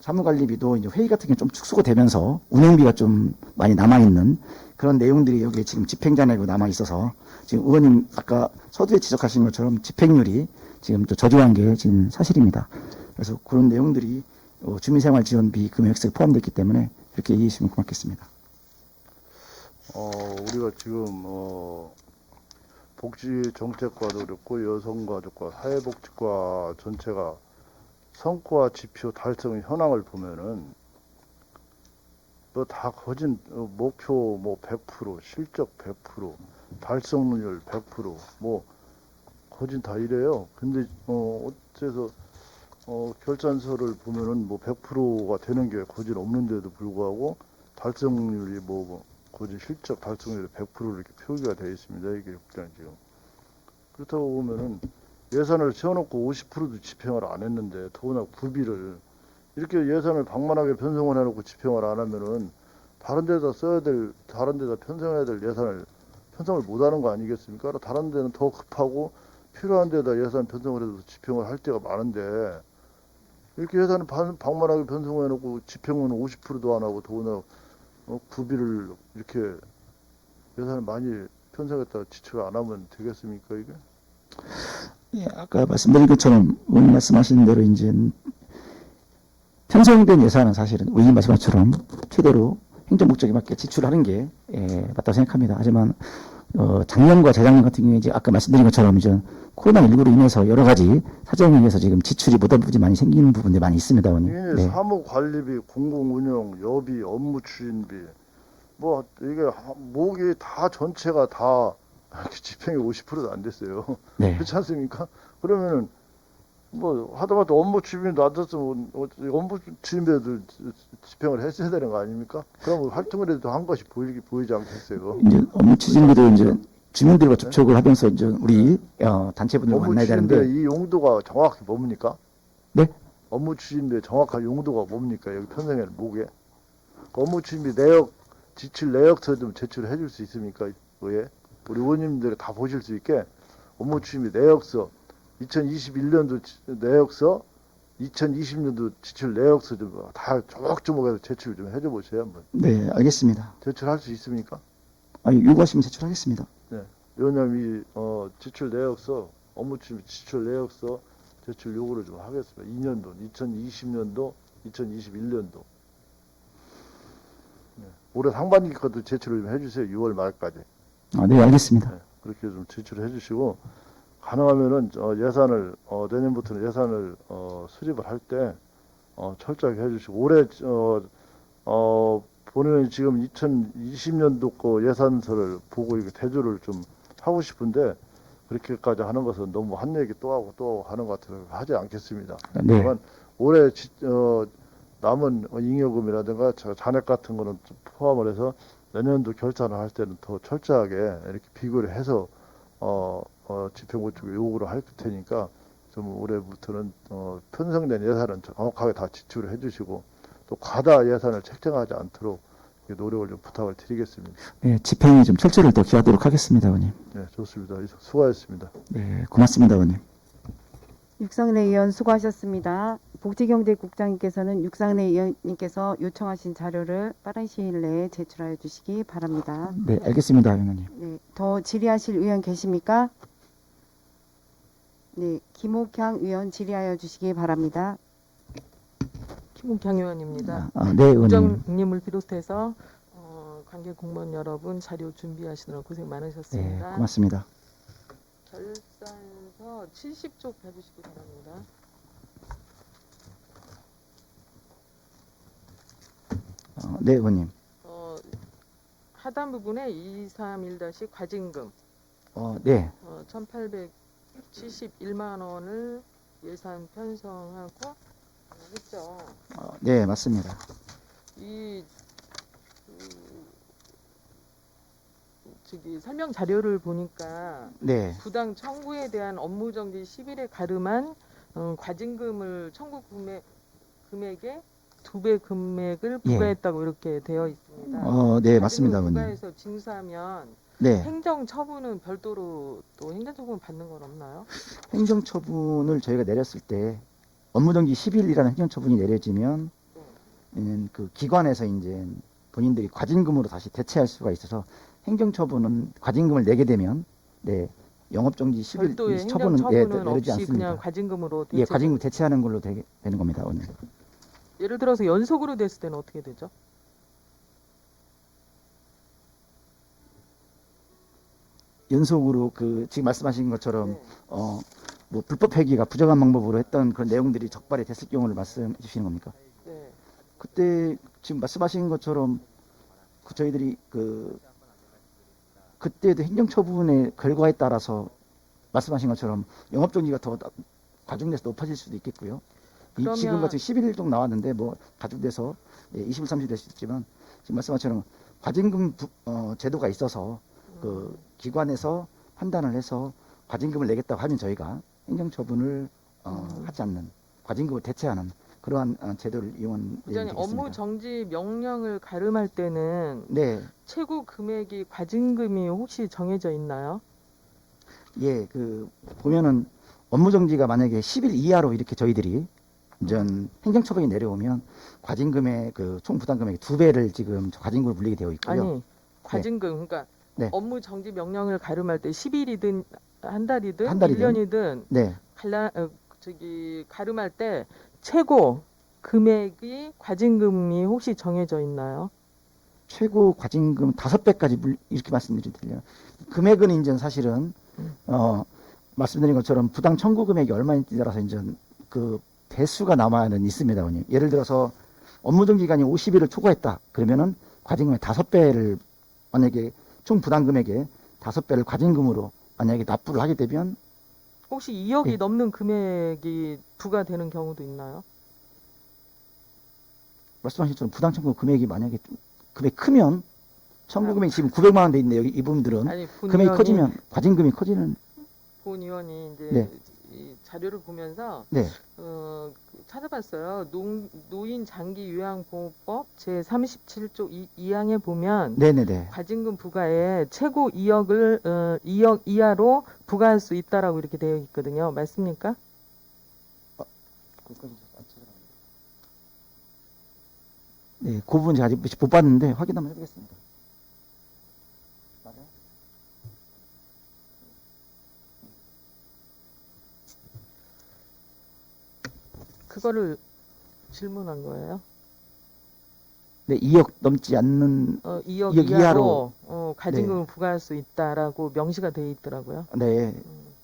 사무관리비도 이제 회의 같은 게 좀 축소가 되면서 운영비가 좀 많이 남아 있는 그런 내용들이 여기에 지금 집행잔액으로 남아 있어서 지금 의원님 아까 서두에 지적하신 것처럼 집행률이 지금 또 저조한 게 지금 사실입니다. 그래서 그런 내용들이 주민생활지원비 금액에 포함되어 있기 때문에 이렇게 이해해 주시면 고맙겠습니다. 우리가 지금 복지정책과도 그렇고 여성가족과 사회복지과 전체가 성과 지표 달성 현황을 보면은 뭐 다 거진 목표 뭐 100%, 실적 100%, 달성률 100%뭐 거진 다 이래요. 근데 어째서 결산서를 보면은 뭐 100%가 되는 게 거진 없는데도 불구하고 달성률이 뭐 거진 실적 달성률이 100% 이렇게 표기가 되어 있습니다. 이게 국장 지금. 그렇다고 보면은 예산을 세워놓고 50%도 집행을 안 했는데 더구나 구비를 이렇게 예산을 방만하게 편성을 해놓고 집행을 안 하면은 다른 데다 써야 될, 다른 데다 편성해야 될 예산을 편성을 못 하는 거 아니겠습니까? 다른 데는 더 급하고 필요한 데다 예산 편성을 해서 집행을 할 때가 많은데 이렇게 예산을 방만하게 편성해놓고 집행은 50%도 안 하고 더구나 구비를 이렇게 예산을 많이 편성했다가 지출 안 하면 되겠습니까 이게? 예, 아까 말씀드린 것처럼 의원님 말씀하신 대로 이제 편성된 예산은 사실은 의원님 말씀하신 것처럼 최대로 행정 목적에 맞게 지출하는 게 맞다고 생각합니다. 하지만 작년과 재작년 같은 경우에 이제 아까 말씀드린 것처럼 이제 코로나19로 인해서 여러 가지 사정에 의해서 지금 지출이 못한 부분이 많이 생기는 부분들이 많이 있습니다, 의원님. 이게 사무관리비, 공공운영, 여비, 업무 추진비 뭐 이게 목이 다 전체가 다 집행이 50%도 안 됐어요. 네. 그렇지 않습니까? 그러면은 뭐 하다못해 업무 추진비 낮았으면 업무 추진비도 집행을 했어야 되는 거 아닙니까? 그럼 활동을 해도 한 것이 보이지 않겠어요. 이제 업무 추진비도 이제 주민들과 접촉을 하면서 이제 우리 단체분들과 업무 만나야 추진비 되는데 이 용도가 정확히 뭡니까? 네? 업무 추진비의 정확한 용도가 뭡니까? 여기 편성에는 뭐게? 업무 추진비 내역 지출 내역서 좀 제출해 줄 수 있습니까? 왜? 우리 의원님들이 다 보실 수 있게 업무 추진비 내역서 2021년도 내역서 2020년도 지출 내역서 좀 다 조목조목해서 제출 좀 해줘 보세요 한번. 네, 알겠습니다. 제출할 수 있습니까? 요구하시면 제출하겠습니다. 왜냐면 이 지출 내역서 업무 추진비 지출 내역서 제출 요구를 좀 하겠습니다. 2년도 2020년도 2021년도 올해 상반기 것도 제출을 좀 해주세요. 6월 말까지. 네, 알겠습니다. 그렇게 좀 제출해 주시고 가능하면은 예산을 내년부터는 예산을 수립을 할 때 철저하게 해주시고 올해 본인은 지금 2020년도 거 예산서를 보고 이렇게 대조를 좀 하고 싶은데 그렇게까지 하는 것은 너무 한 얘기 또 하고 또 하는 것 같아서 하지 않겠습니다. 네. 다만 올해 남은 잉여금이라든가 잔액 같은 거는 좀 포함을 해서 내년도 결산을 할 때는 더 철저하게 이렇게 비교를 해서 집행부 쪽에 요구를 할 테니까 좀 올해부터는 편성된 예산은 정확하게 다 지출을 해주시고 또 과다 예산을 책정하지 않도록 노력을 좀 부탁을 드리겠습니다. 네, 집행이 좀 철저를 더 기하도록 하겠습니다, 의원님. 네, 좋습니다. 이상 수고하셨습니다. 네, 고맙습니다, 의원님. 육상래 의원 수고하셨습니다. 복지경제국장님께서는 육상래 의원님께서 요청하신 자료를 빠른 시일 내에 제출하여 주시기 바랍니다. 네, 알겠습니다, 의원님. 네, 더 질의하실 의원 계십니까? 네, 김옥향 의원 질의하여 주시기 바랍니다. 김옥향 의원입니다. 네, 의원님. 국장님을 비롯해서 관계 공무원 여러분 자료 준비하시느라 고생 네, 많으셨습니다. 고맙습니다. 결산서 70쪽 봐주시기 바랍니다. 네, 의원님. 하단 부분에 231- 과징금 네, 1,871만 원을 예산 편성하고 했죠. 네, 맞습니다. 이 설명 자료를 보니까 네, 부당 청구에 대한 업무 정지 10일에 가름한 과징금을 청구 금액의 2배 금액을 예. 부과했다고 이렇게 되어 있습니다. 네, 맞습니다, 과징금 의원님. 부과해서 징수하면 네, 행정 처분은 별도로 또 행정 처분 받는 건 없나요? 행정처분을 저희가 내렸을 때 업무정지 10일이라는 행정처분이 내려지면 그 기관에서 이제 본인들이 과징금으로 다시 대체할 수가 있어서 행정처분은 과징금을 내게 되면 네, 영업정지 10일 별도의 처분은 행정 네, 처분은 내리지 없이 그냥 않습니다. 과징금으로 예, 과징금 대체하는 걸로 되는 겁니다, 오늘. 예를 들어서 연속으로 됐을 때는 어떻게 되죠? 연속으로 그 지금 말씀하신 것처럼 네. 뭐 불법 회기가 부정한 방법으로 했던 그런 내용들이 적발이 됐을 경우를 말씀해 주시는 겁니까? 네. 그때 지금 말씀하신 것처럼 저희들이 그때도 행정처분의 결과에 따라서 말씀하신 것처럼 영업정지가 더 가중돼서 높아질 수도 있겠고요. 그러면- 지금 같은 11일 정도 나왔는데 뭐 가중돼서 20일, 30일 될 수 있지만 지금 말씀하신 것처럼 과징금 제도가 있어서 그 기관에서 판단을 해서 과징금을 내겠다고 하면 저희가 행정처분을 하지 않는 과징금을 대체하는 그러한 제도를 이용한 부장님 업무 내용이 되겠습니다. 정지 명령을 가름할 때는 네, 최고 금액이 과징금이 혹시 정해져 있나요? 예, 보면은 업무정지가 만약에 10일 이하로 이렇게 저희들이 행정처분이 내려오면 과징금의 총 부담금액의 2배를 지금 과징금을 물리게 되어 있고요. 아니 과징금 그러니까 네. 업무 정지 명령을 가름할 때 10일이든 한 달이든 한 달이든. 1년이든 네, 가름할 때 최고 금액이 과징금이 혹시 정해져 있나요? 최고 과징금 5배까지 이렇게 말씀드리면 금액은 이제 사실은 말씀드린 것처럼 부당 청구 금액이 얼마인지 따라서 이제 그 배수가 남아는 있습니다, 의원님. 예를 들어서 업무정 기간이 50일을 초과했다. 그러면은 과징금의 5배를 만약에 총 부당 금액의 5배를 과징금으로 만약에 납부를 하게 되면 혹시 2억이 네. 넘는 금액이 부과되는 경우도 있나요? 말씀하신 것처럼 부당 청구 금액이 만약에 금액 크면 청구 금액이 지금 900만 원 돼 있는데 여기 이분들은 아니 금액이 커지면 과징금이 커지는 본 의원이 이제 네. 이 자료를 보면서 네. 찾아봤어요. 노인 장기 요양보호법 제 37조 2항에 보면 네네네. 과징금 부과에 최고 2억 이하로 부과할 수 있다라고 이렇게 되어 있거든요. 맞습니까? 네, 그 부분 제가 아직 못 봤는데 확인 한번 해보겠습니다. 맞아요? 그거를 질문한 거예요. 네, 2억 넘지 않는 2억 2억 이하로 이하로. 과징금을 부과할 수 있다라고 명시가 되어 있더라고요. 네,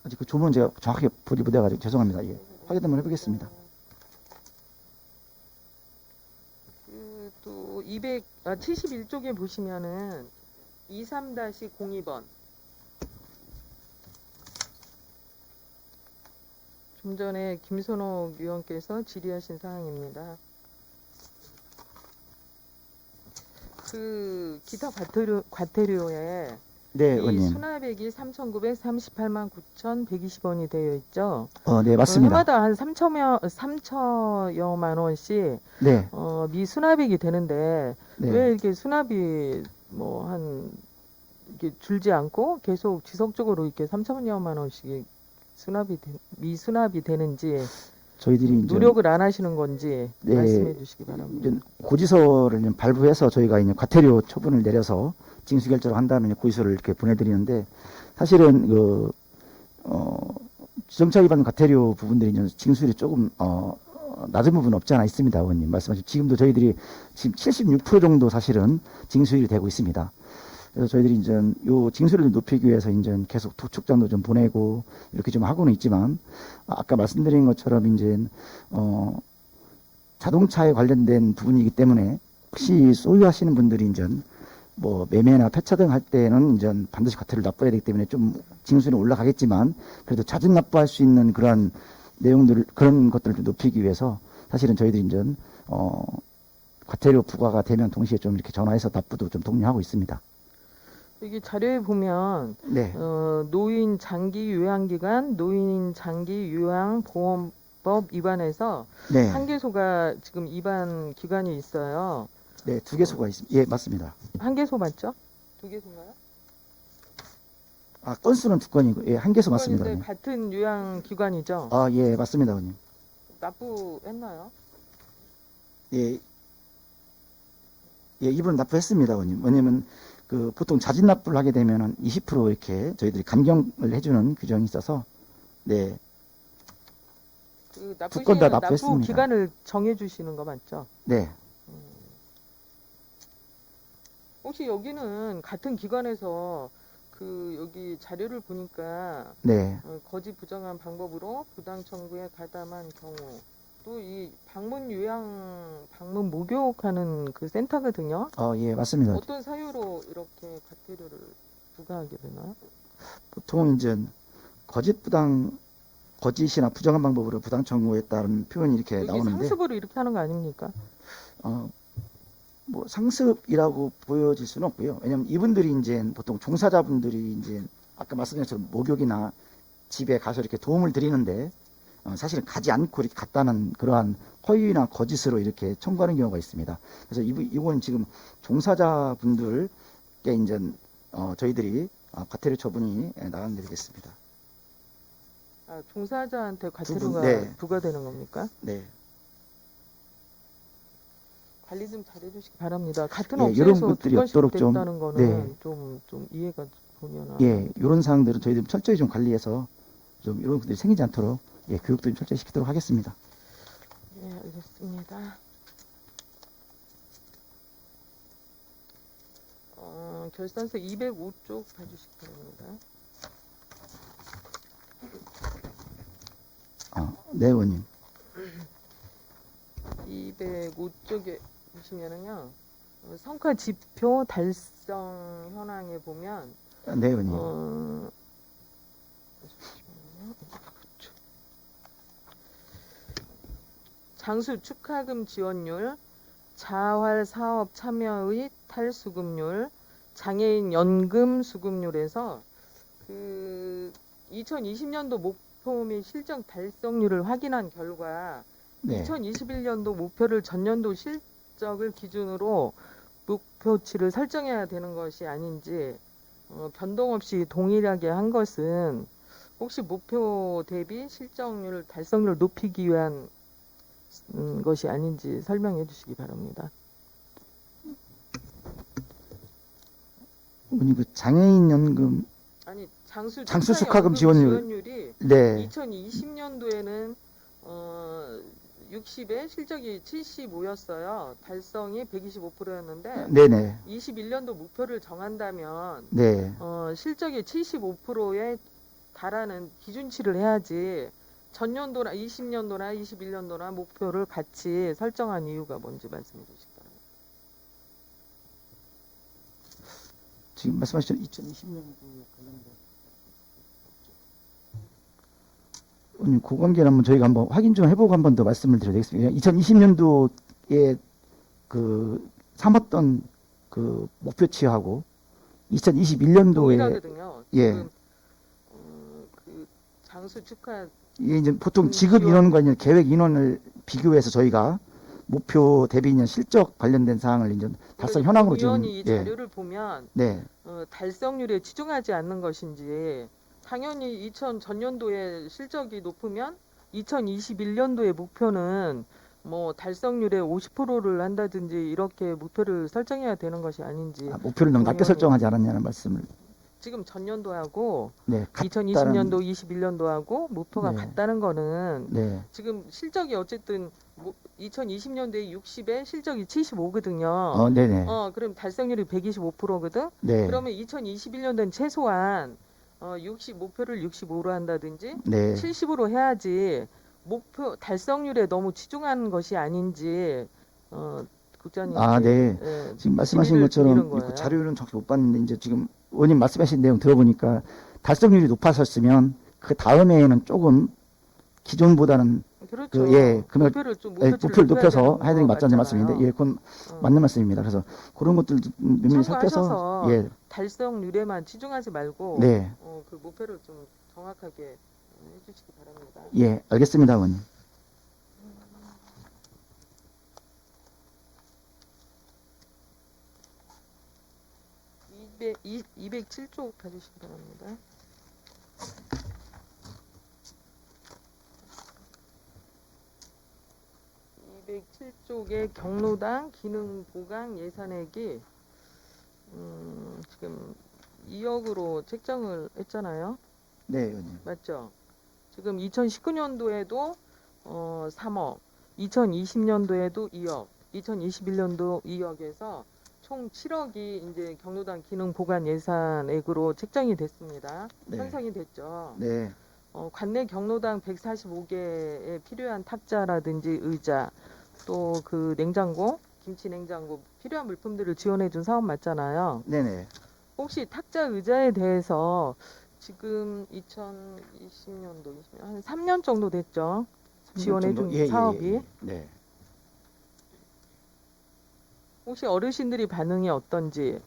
아직 그 조문은 제가 정확하게 보지 못해가지고 죄송합니다. 예, 확인 한번 해보겠습니다. 또 71쪽에 보시면은 23-02번 좀 전에 김선옥 의원께서 질의하신 사항입니다. 그 기타 과태료에 네, 이 의원님. 수납액이 3,938만 9,120원이 되어 있죠. 네, 맞습니다. 해마다 한 3천여만 원씩 네, 미수납액이 되는데 네. 왜 이렇게 수납이 이렇게 줄지 않고 계속 지속적으로 이렇게 3천여만 원씩 미수납이 되는지 저희들이 이제 노력을 안 하시는 건지 네, 말씀해 주시기 바랍니다. 이제 고지서를 이제 발부해서 저희가 이제 과태료 처분을 내려서 징수 결정을 한 다음에 이제 고지서를 이렇게 보내드리는데 사실은 지정차 위반 과태료 부분들이 이제 징수율이 조금 낮은 부분 없지 않아 있습니다, 의원님. 말씀하신 지금도 저희들이 지금 76% 정도 사실은 징수율이 되고 있습니다. 그래서 저희들이 이제 요 징수율을 높이기 위해서 이제 계속 도축장도 좀 보내고 이렇게 좀 하고는 있지만 아까 말씀드린 것처럼 이제 자동차에 관련된 부분이기 때문에 혹시 소유하시는 분들이 이제 뭐 매매나 폐차 등 할 때는 이제 반드시 과태료를 납부해야 되기 때문에 좀 징수율은 올라가겠지만 그래도 잦은 납부할 수 있는 그런 내용들을 그런 것들을 좀 높이기 위해서 사실은 저희들이 이제 과태료 부과가 되면 동시에 좀 이렇게 전화해서 납부도 좀 독려하고 있습니다. 여기 자료에 보면 네, 노인 장기 요양 기간, 노인 장기 요양 보험법 위반해서 네, 한 개소가 지금 위반 기간이 있어요. 네, 2개소가 있습니다. 예, 맞습니다. 한 개소 맞죠? 두 개소인가요? 아, 건수는 2건이고, 예, 1개소 맞습니다. 그런데 같은 요양 기관이죠. 아, 예, 맞습니다, 의원님. 납부했나요? 예, 예, 이분 납부했습니다, 의원님. 왜냐면 그 보통 자진 납부를 하게 되면은 20% 이렇게 저희들이 감경을 해주는 규정이 있어서, 네, 그 두건다 납부시에는 납부 납부했습니다. 기간을 정해주시는 거 맞죠? 네, 혹시 여기는 같은 기관에서 그 여기 자료를 보니까 네, 거짓 부정한 방법으로 부당 청구에 가담한 경우 또 이 방문 요양 방문 목욕하는 그 센터거든요. 예, 맞습니다. 어떤 사유로 이렇게 과태료를 부과하게 되나요? 보통 이제 거짓이나 부정한 방법으로 부당 청구했다는 표현이 이렇게 여기 나오는데, 상습으로 이렇게 하는 거 아닙니까? 뭐 상습이라고 보여질 수는 없고요. 왜냐하면 이분들이 이제 보통 종사자분들이 이제 아까 말씀드린 것처럼 목욕이나 집에 가서 이렇게 도움을 드리는데 사실은 가지 않고 이렇게 갔다는 그러한 허위나 거짓으로 이렇게 청구하는 경우가 있습니다. 그래서 이건 지금 종사자분들께 이제 저희들이 과태료 처분이 나가드리겠습니다. 아, 종사자한테 과태료가 네. 부과되는 겁니까? 네. 관리 좀 잘해주시기 바랍니다. 같은 예, 이런 업체에서 것들이 두 건씩 없도록 좀, 됐다는 거는 네. 좀 이해가 보면 예, 이런 사항들은 저희들이 철저히 좀 관리해서 좀 이런 것들이 생기지 않도록 예, 교육도 좀 철저히 시키도록 하겠습니다. 네, 알겠습니다. 결산서 205쪽 봐주시기 바랍니다. 네, 의원님. 205쪽에 보시면은요, 성과 지표 달성 현황에 보면 네, 의원님. 잠시만요. 장수 축하금 지원율, 자활 사업 참여의 탈수급률, 장애인 연금 수급률에서 그 2020년도 목표 및 실정 달성률을 확인한 결과 네. 2021년도 목표를 전년도 실적을 기준으로 목표치를 설정해야 되는 것이 아닌지 변동 없이 동일하게 한 것은 혹시 목표 대비 실적률 달성률을 높이기 위한 것이 아닌지 설명해 주시기 바랍니다. 의원님, 그 장애인 연금, 아니 장수 축하금 지원율이 네, 2020년도에는 60에 실적이 75였어요. 달성이 125%였는데 네네, 21년도 목표를 정한다면 네. 실적이 75%에 달하는 기준치를 해야지 전년도나 20년도나 21년도나 목표를 같이 설정한 이유가 뭔지 말씀해 주시기 바랍니다. 지금 말씀하신 2020년도 관련된 의원님, 그 관계는 한번 저희가 한번 확인 좀 해보고 한 번 더 말씀을 드려야 되겠습니다. 2020년도에 그 삼았던 그 목표치하고 2021년도에 동일하거든요. 예. 지금 그 장수 축하 이게 이제 보통 지급 인원과 이제 계획 인원을 비교해서 저희가 목표 대비 인연 실적 관련된 사항을 이제 달성 현황으로 지금 위원이 이 자료를 보면 네, 달성률에 치중하지 않는 것인지 당연히 전년도에 실적이 높으면 2021년도의 목표는 뭐 달성률의 50%를 한다든지 이렇게 목표를 설정해야 되는 것이 아닌지 목표를 너무 낮게 의원이- 설정하지 않았냐는 말씀을 지금 전년도하고 네, 2020년도, 21년도하고 목표가 네. 같다는 거는 네, 지금 실적이 어쨌든 2020년도에 60에 실적이 75거든요. 네네. 그럼 달성률이 125%거든. 네, 그러면 2021년도는 최소한 60 목표를 65로 한다든지 네. 70으로 해야지 목표 달성률에 너무 치중하는 것이 아닌지 국장님 네. 지금 말씀하신 것처럼 그 자료는 정확히 못 봤는데 이제 지금 의원님 말씀하신 내용 들어보니까 달성률이 높아졌으면 그 다음해에는 조금 기존보다는 그렇죠. 금액 목표를 좀 목표를 높여서 해야 되는 게 맞잖아요, 맞잖아요. 맞습니다. 예, 그건 맞는 말씀입니다. 그래서 그런 것들 면밀히 살펴서 참고하셔서 달성률에만 치중하지 말고 네, 그 목표를 좀 정확하게 해주시기 바랍니다. 예, 알겠습니다, 의원님. 207쪽 봐주시기 바랍니다. (207쪽의) 경로당 기능 보강 예산액이 지금 2억으로 책정을 했잖아요. 네, 의원님. 맞죠? 지금 2019년도에도 3억, 2020년도에도 2억, 2021년도 2억에서 총 7억이 이제 경로당 기능 보관 예산액으로 책정이 됐습니다. 네. 편성이 됐죠. 네, 관내 경로당 145개에 필요한 탁자라든지 의자, 또 그 냉장고, 김치 냉장고 필요한 물품들을 지원해준 사업 맞잖아요. 네네. 혹시 탁자 의자에 대해서 지금 2020년도 한 3년 정도 됐죠? 지원해준 사업이. 네. 혹시 어르신들이 반응이 어떤지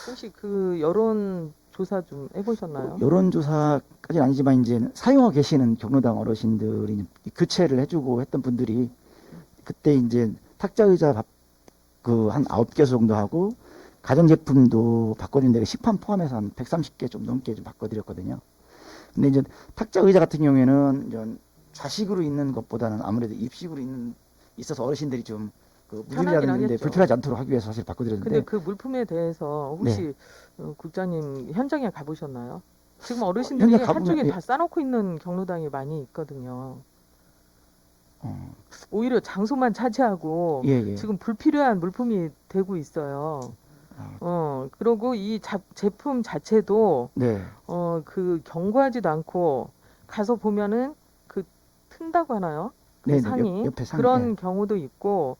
혹시 그 여론 조사 좀 해보셨나요? 여론조사까지는 아니지만 이제 사용하고 계시는 경로당 어르신들이 교체를 해주고 했던 분들이 그때 이제 탁자 의자 그 한 9개소 정도 하고 가전제품도 바꿔준 데가 시판 포함해서 한 130개 좀 넘게 좀 바꿔드렸거든요. 근데 이제 탁자 의자 같은 경우에는 이제 좌식으로 있는 것보다는 아무래도 입식으로 있어서 어르신들이 좀 그 무리라든지 불편하지 않도록 하기 위해서 사실 바꿔드렸는데. 근데 그 물품에 대해서 혹시 국장님 현장에 가보셨나요? 지금 어르신들이 한쪽에 다 싸놓고 있는 경로당이 많이 있거든요. 오히려 장소만 차지하고 지금 불필요한 물품이 되고 있어요. 그리고 이 제품 자체도 그 경고하지도 않고 가서 보면은 그 튼다고 하나요? 그 상이 옆에 상, 그런 경우도 있고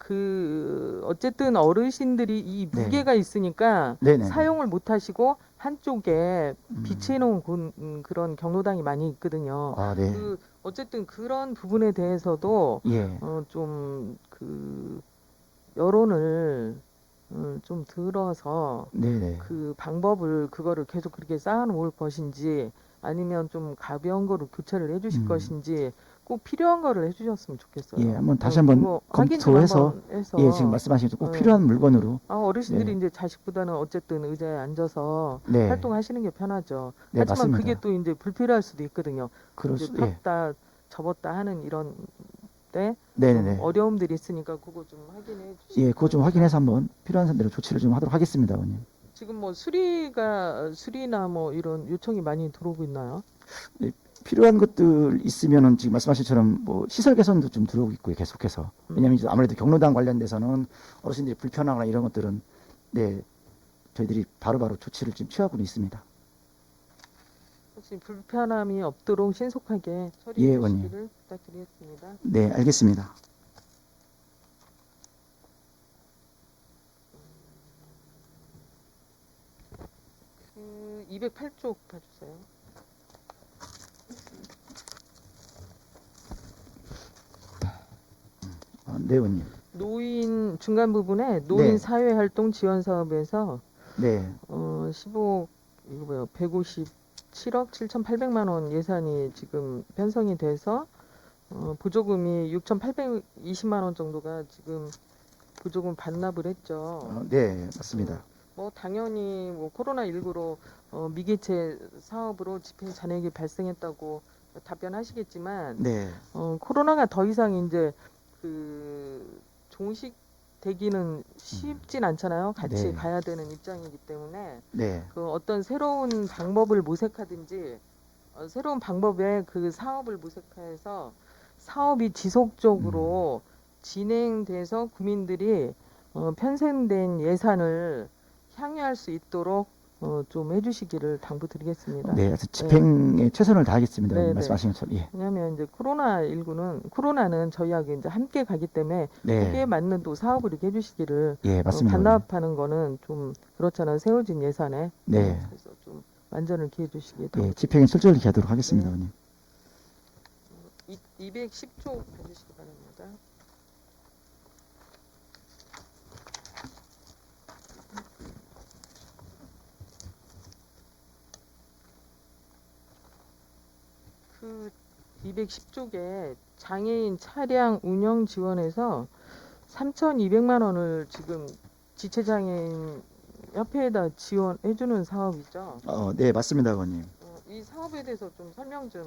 그 어쨌든 어르신들이 이 무게가 있으니까 사용을 못 하시고 한쪽에 비치해 놓은 그런 경로당이 많이 있거든요. 그 어쨌든 그런 부분에 대해서도 좀 그 여론을 좀 들어서 그 방법을 그거를 계속 그렇게 쌓아놓을 것인지 아니면 좀 가벼운 거로 교체를 해주실 것인지 꼭 필요한 거를 해주셨으면 좋겠어요. 한번 다시 한번 검토해서 지금 말씀하신 꼭 필요한 물건으로. 어르신들이 이제 자식보다는 어쨌든 의자에 앉아서 활동하시는 게 편하죠. 하지만 맞습니다. 그게 또 이제 불필요할 수도 있거든요. 이제 예. 폈다 접었다 하는 이런 때 어려움들이 있으니까 그거 좀 확인해 주시고. 그거 좀 확인해서 한번 필요한 사람대로 조치를 좀 하도록 하겠습니다, 의원님. 지금 뭐 수리나 뭐 이런 요청이 많이 들어오고 있나요? 필요한 것들 있으면은 지금 말씀하신 것처럼 뭐 시설 개선도 좀 들어오고 있고요, 계속해서. 왜냐하면 이제 아무래도 경로당 관련돼서는 어르신들이 불편하거나 이런 것들은 저희들이 바로바로 조치를 지금 취하고는 있습니다. 혹시 불편함이 없도록 신속하게 처리해 주시기를 부탁드리겠습니다. 네, 알겠습니다. 그 208쪽 봐주세요. 네, 의원님. 노인 중간 부분에 노인 사회활동 지원 사업에서 157억 7,800만 원 예산이 지금 편성이 돼서 보조금이 6,820만 원 정도가 지금 보조금 반납을 했죠. 네, 맞습니다. 뭐 당연히 뭐 코로나19로 미개체 사업으로 집행 잔액이 발생했다고 답변하시겠지만 코로나가 더 이상 이제 그 종식 되기는 쉽진 않잖아요. 같이 네. 가야 되는 입장이기 때문에 네. 그 어떤 새로운 방법을 모색하든지 새로운 방법에 그 사업을 모색해서 사업이 지속적으로 진행돼서 국민들이 편성된 예산을 향유할 수 있도록 좀 해주시기를 당부드리겠습니다. 네. 그래서 집행에 최선을 다하겠습니다. 네, 네. 말씀하신 것처럼. 예. 왜냐하면 이제 코로나는 저희하고 이제 함께 가기 때문에 거기에 네. 맞는 또 사업을 이렇게 해주시기를 예, 맞습니다. 반납하는 거는 좀 그렇잖아요. 세워진 예산에. 네. 그래서 좀 완전을 기해 주시기 예, 집행에 철저히 기하도록 하겠습니다, 네. 의원님. 210초 봐주시기 바랍니다. 그 210쪽에 장애인 차량 운영 지원에서 3,200만 원을 지금 지체장애인 협회에다 지원해주는 사업이죠. 네, 맞습니다, 의원님. 이 사업에 대해서 좀 설명 좀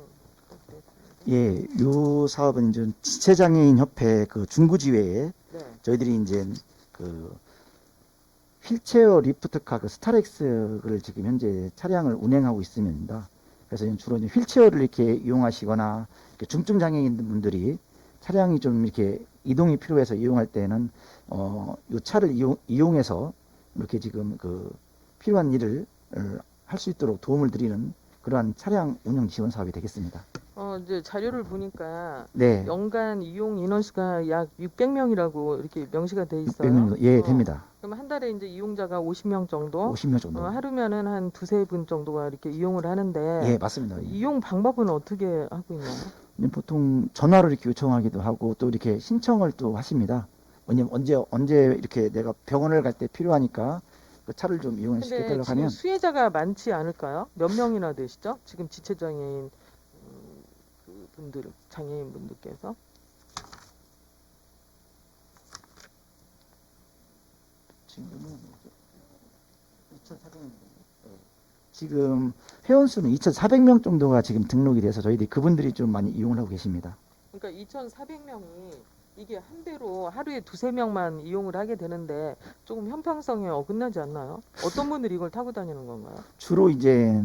부탁드리겠습니다. 예, 요 사업은 이제 지체장애인 협회 그 중구지회에 네. 저희들이 이제 그 휠체어 리프트카 그 스타렉스를 지금 현재 차량을 운행하고 있습니다. 그래서 주로 이제 휠체어를 이렇게 이용하시거나 이렇게 중증 장애인 분들이 차량이 좀 이렇게 이동이 필요해서 이용할 때는 요 차를 이용해서 이렇게 지금 그 필요한 일을 할 수 있도록 도움을 드리는 그러한 차량 운영 지원 사업이 되겠습니다. 이제 자료를 보니까 네. 연간 이용 인원수가 약 600명이라고 이렇게 명시가 돼 있어요. 600명, 예, 어, 됩니다. 그럼 한 달에 이제 이용자가 50명 정도, 50명 정도. 하루면은 한 두세 분 정도가 이렇게 이용을 하는데 예, 맞습니다. 이용 방법은 어떻게 하고 있나요? 보통 전화로 이렇게 요청하기도 하고 또 이렇게 신청을 또 하십니다. 왜냐면 언제 이렇게 내가 병원을 갈 때 필요하니까 그 차를 좀 이용해 근데 시켜달라고 지금 하면 수혜자가 많지 않을까요? 몇 명이나 되시죠? 지금 지체장애인 그 분들, 장애인 분들께서. 지금 회원수는 2,400명 정도가 지금 등록이 돼서 저희들이 그분들이 좀 많이 이용을 하고 계십니다. 그러니까 2,400명이 이게 한 대로 하루에 두세 명만 이용을 하게 되는데 조금 형평성에 어긋나지 않나요? 어떤 분들이 이걸 타고 다니는 건가요? 주로 이제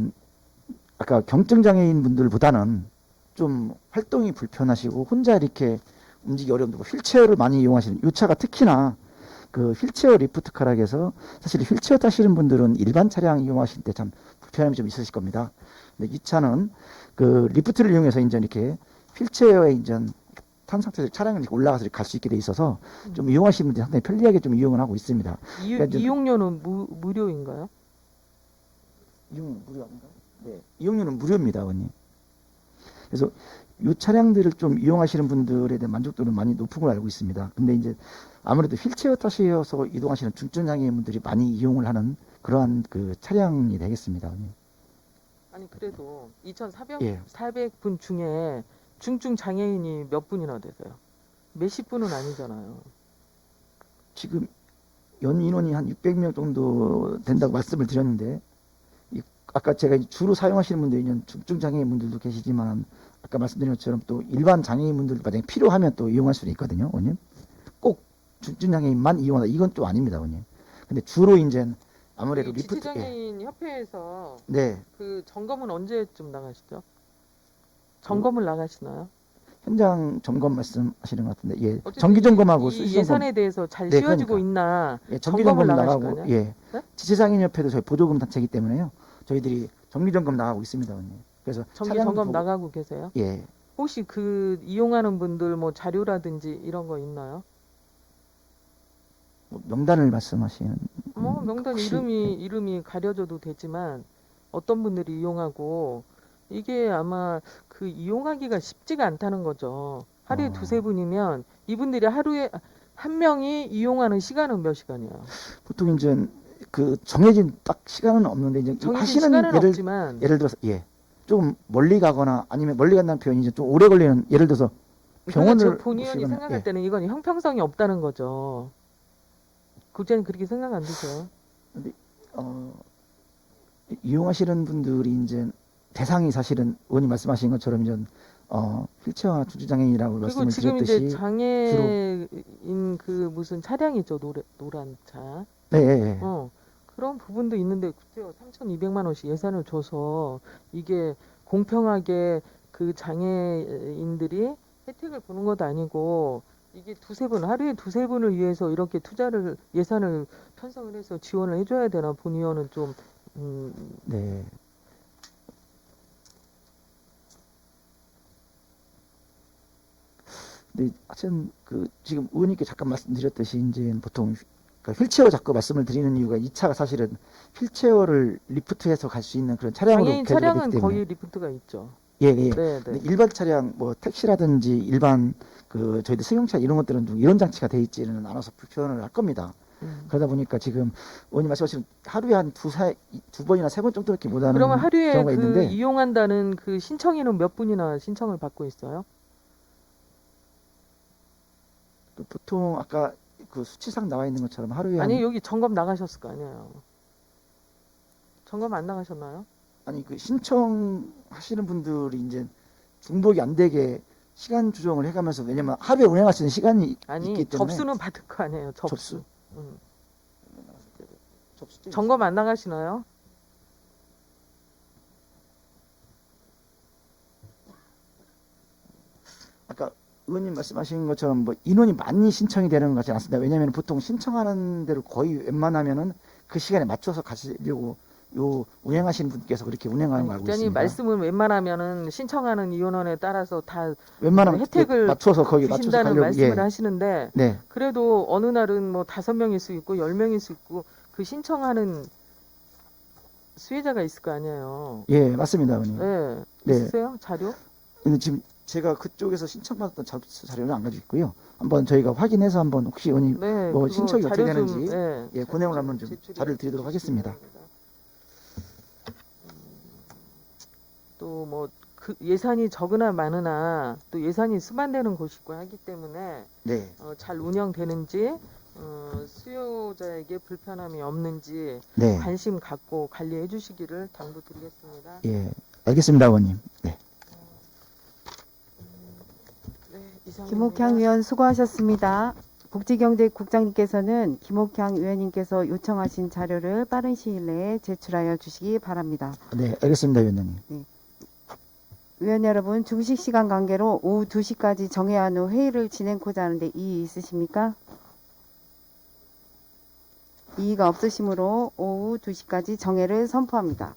아까 경증 장애인 분들보다는 좀 활동이 불편하시고 혼자 이렇게 움직이기 어려운 휠체어를 많이 이용하시는 이 차가 특히나 그 휠체어 리프트카라고 해서 사실 휠체어 타시는 분들은 일반 차량 이용하실 때 참 불편함이 좀 있으실 겁니다. 근데 이 차는 그 리프트를 이용해서 이제 이렇게 휠체어에 이제 탄 상태에서 차량을 이렇게 올라가서 갈 수 있게 돼 있어서 좀 이용하시는 분들이 상당히 편리하게 좀 이용을 하고 있습니다. 그러니까 이제 이용료는 무료인가요? 이용 무료인가요? 네, 이용료는 무료입니다, 의원님. 그래서 이 차량들을 좀 이용하시는 분들에 대한 만족도는 많이 높은 걸 알고 있습니다. 근데 이제 아무래도 휠체어 타시어서 이동하시는 중증 장애인분들이 많이 이용을 하는 그러한 그 차량이 되겠습니다, 의원님. 아니 그래도 2,400 예. 400분 중에 중증 장애인이 몇 분이나 되세요? 몇십 분은 아니잖아요. 지금 연 인원이 한 600명 정도 된다고 말씀을 드렸는데 아까 제가 주로 사용하시는 분들이 중증 장애인 분들도 계시지만 아까 말씀드린 것처럼 또 일반 장애인 분들도 만약에 필요하면 또 이용할 수도 있거든요, 의원님. 꼭 중증 장애인만 이용하다 이건 또 아닙니다, 의원님. 근데 주로 이제 아무래도 리프트 지체장애인 협회에서 네, 그 점검은 언제쯤 나가시죠? 점검을 나가시나요? 현장 점검 말씀하시는 것 같은데 예, 어쨌든 정기 점검하고 이 수시 점검 예산에 대해서 잘 네, 씌워지고 그러니까. 있나 예, 정기 점검을 점검 나가실 나가고 거냐? 예, 네? 지체장애인 협회도 저희 보조금 단체이기 때문에요. 저희들이 정기 점검 나가고 있습니다, 의원님. 그래서 정기 차량도 점검 보고- 나가고 계세요? 예, 혹시 그 이용하는 분들 뭐 자료라든지 이런 거 있나요? 뭐 명단을 말씀하시는 뭐 명단 혹시- 이름이 가려져도 되지만 어떤 분들이 이용하고 이게 아마 그 이용하기가 쉽지가 않다는 거죠. 하루에 두세 분이면 이분들이 하루에 한 명이 이용하는 시간은 몇 시간이에요? 보통 이제 그 정해진 딱 시간은 없는데 이제 정해진 하시는 시간은 예를 없지만 들어서 예, 좀 멀리 가거나 아니면 멀리 간다는 표현이 이제 좀 오래 걸리는 예를 들어서 병원을 그러니까 본 의원이 모시거나, 생각할 예. 때는 이건 형평성이 없다는 거죠. 국장님 그렇게 생각 안 드세요? 이용하시는 분들이 이제 대상이 사실은 의원님 말씀하신 것처럼 이제 휠체어나 주주장애인이라고 그리고 말씀을 지금 이제 드렸듯이 장애인 그 무슨 차량 있죠, 노란 차. 네, 예, 예. 그런 부분도 있는데 그때요 3,200만 원씩 예산을 줘서 이게 공평하게 그 장애인들이 혜택을 보는 것도 아니고 이게 하루에 두세 분을 위해서 이렇게 예산을 편성을 해서 지원을 해줘야 되나 본 의원은 좀 네. 네, 하여튼 지금 의원님께 잠깐 말씀드렸듯이 이제 보통 휠체어 자꾸 말씀을 드리는 이유가 이 차가 사실은 휠체어를 리프트해서 갈 수 있는 그런 차량으로 장애인 개조가 차량은 됐기 때문에 거의 리프트가 있죠. 예, 예. 네, 근데 네. 일반 차량 뭐 택시라든지 일반 저희들 승용차 이런 것들은 이런 장치가 돼 있지는 않아서 불편을 할 겁니다. 그러다 보니까 지금 의원님 말씀하신 하루에 한 두 번이나 세 번 정도밖에 못 하는 그러면 하루에 경우가 그 있는데 이용한다는 그 신청인은 몇 분이나 신청을 받고 있어요? 보통 아까 그 수치상 나와 있는 것처럼 하루에 아니 여기 점검 나가셨을 거 아니에요. 점검 안 나가셨나요? 아니 신청하시는 분들이 이제 중복이 안 되게 시간 조정을 해가면서 왜냐면 하루에 운행할 수 있는 시간이 아니 있기 때문에 접수는 받을 거 아니에요. 접수. 접수. 접수 점검 안 나가시나요? 아까 의원님 말씀하신 것처럼 뭐 인원이 많이 신청이 되는 것 같지 않습니다. 왜냐하면 보통 신청하는 대로 거의 웬만하면은 그 시간에 맞춰서 가시려고 운행하시는 분께서 그렇게 운행하는 거 알고 국장님 있습니다. 말씀은 웬만하면은 신청하는 인원에 따라서 다 웬만하면 혜택을 맞춰서 거기 맞춰서 주신다는 가려고 말씀을 예. 하시는데 네. 그래도 어느 날은 뭐 5명일 수 있고 10명일 수 있고 그 신청하는 수혜자가 있을 거 아니에요. 예, 맞습니다, 의원님. 네. 네. 있으세요? 자료? 근데 지금 제가 그쪽에서 신청받았던 접수 자료는 안 가지고 있고요. 한번 저희가 확인해서 한번 혹시 의원님 네. 뭐 그거 신청이 어떻게 자료 좀, 되는지 네, 예, 그 내용을 한번 좀 제출해 자료를 드리도록 하겠습니다. 또 뭐 그 예산이 적으나 많으나 또 예산이 수반되는 곳이고 하기 때문에 네. 잘 운영되는지 수요자에게 불편함이 없는지 네. 관심 갖고 관리해 주시기를 당부드리겠습니다. 예. 알겠습니다, 의원님. 네. 네, 이상입니다. 김옥향 의원 수고하셨습니다. 복지경제국장님께서는 김옥향 의원님께서 요청하신 자료를 빠른 시일 내에 제출하여 주시기 바랍니다. 네, 알겠습니다, 위원장님. 의원 여러분, 중식 시간 관계로 오후 2시까지 정해한 후 회의를 진행코자 하는데 이의 있으십니까? 이의가 없으시므로 오후 2시까지 정회를 선포합니다.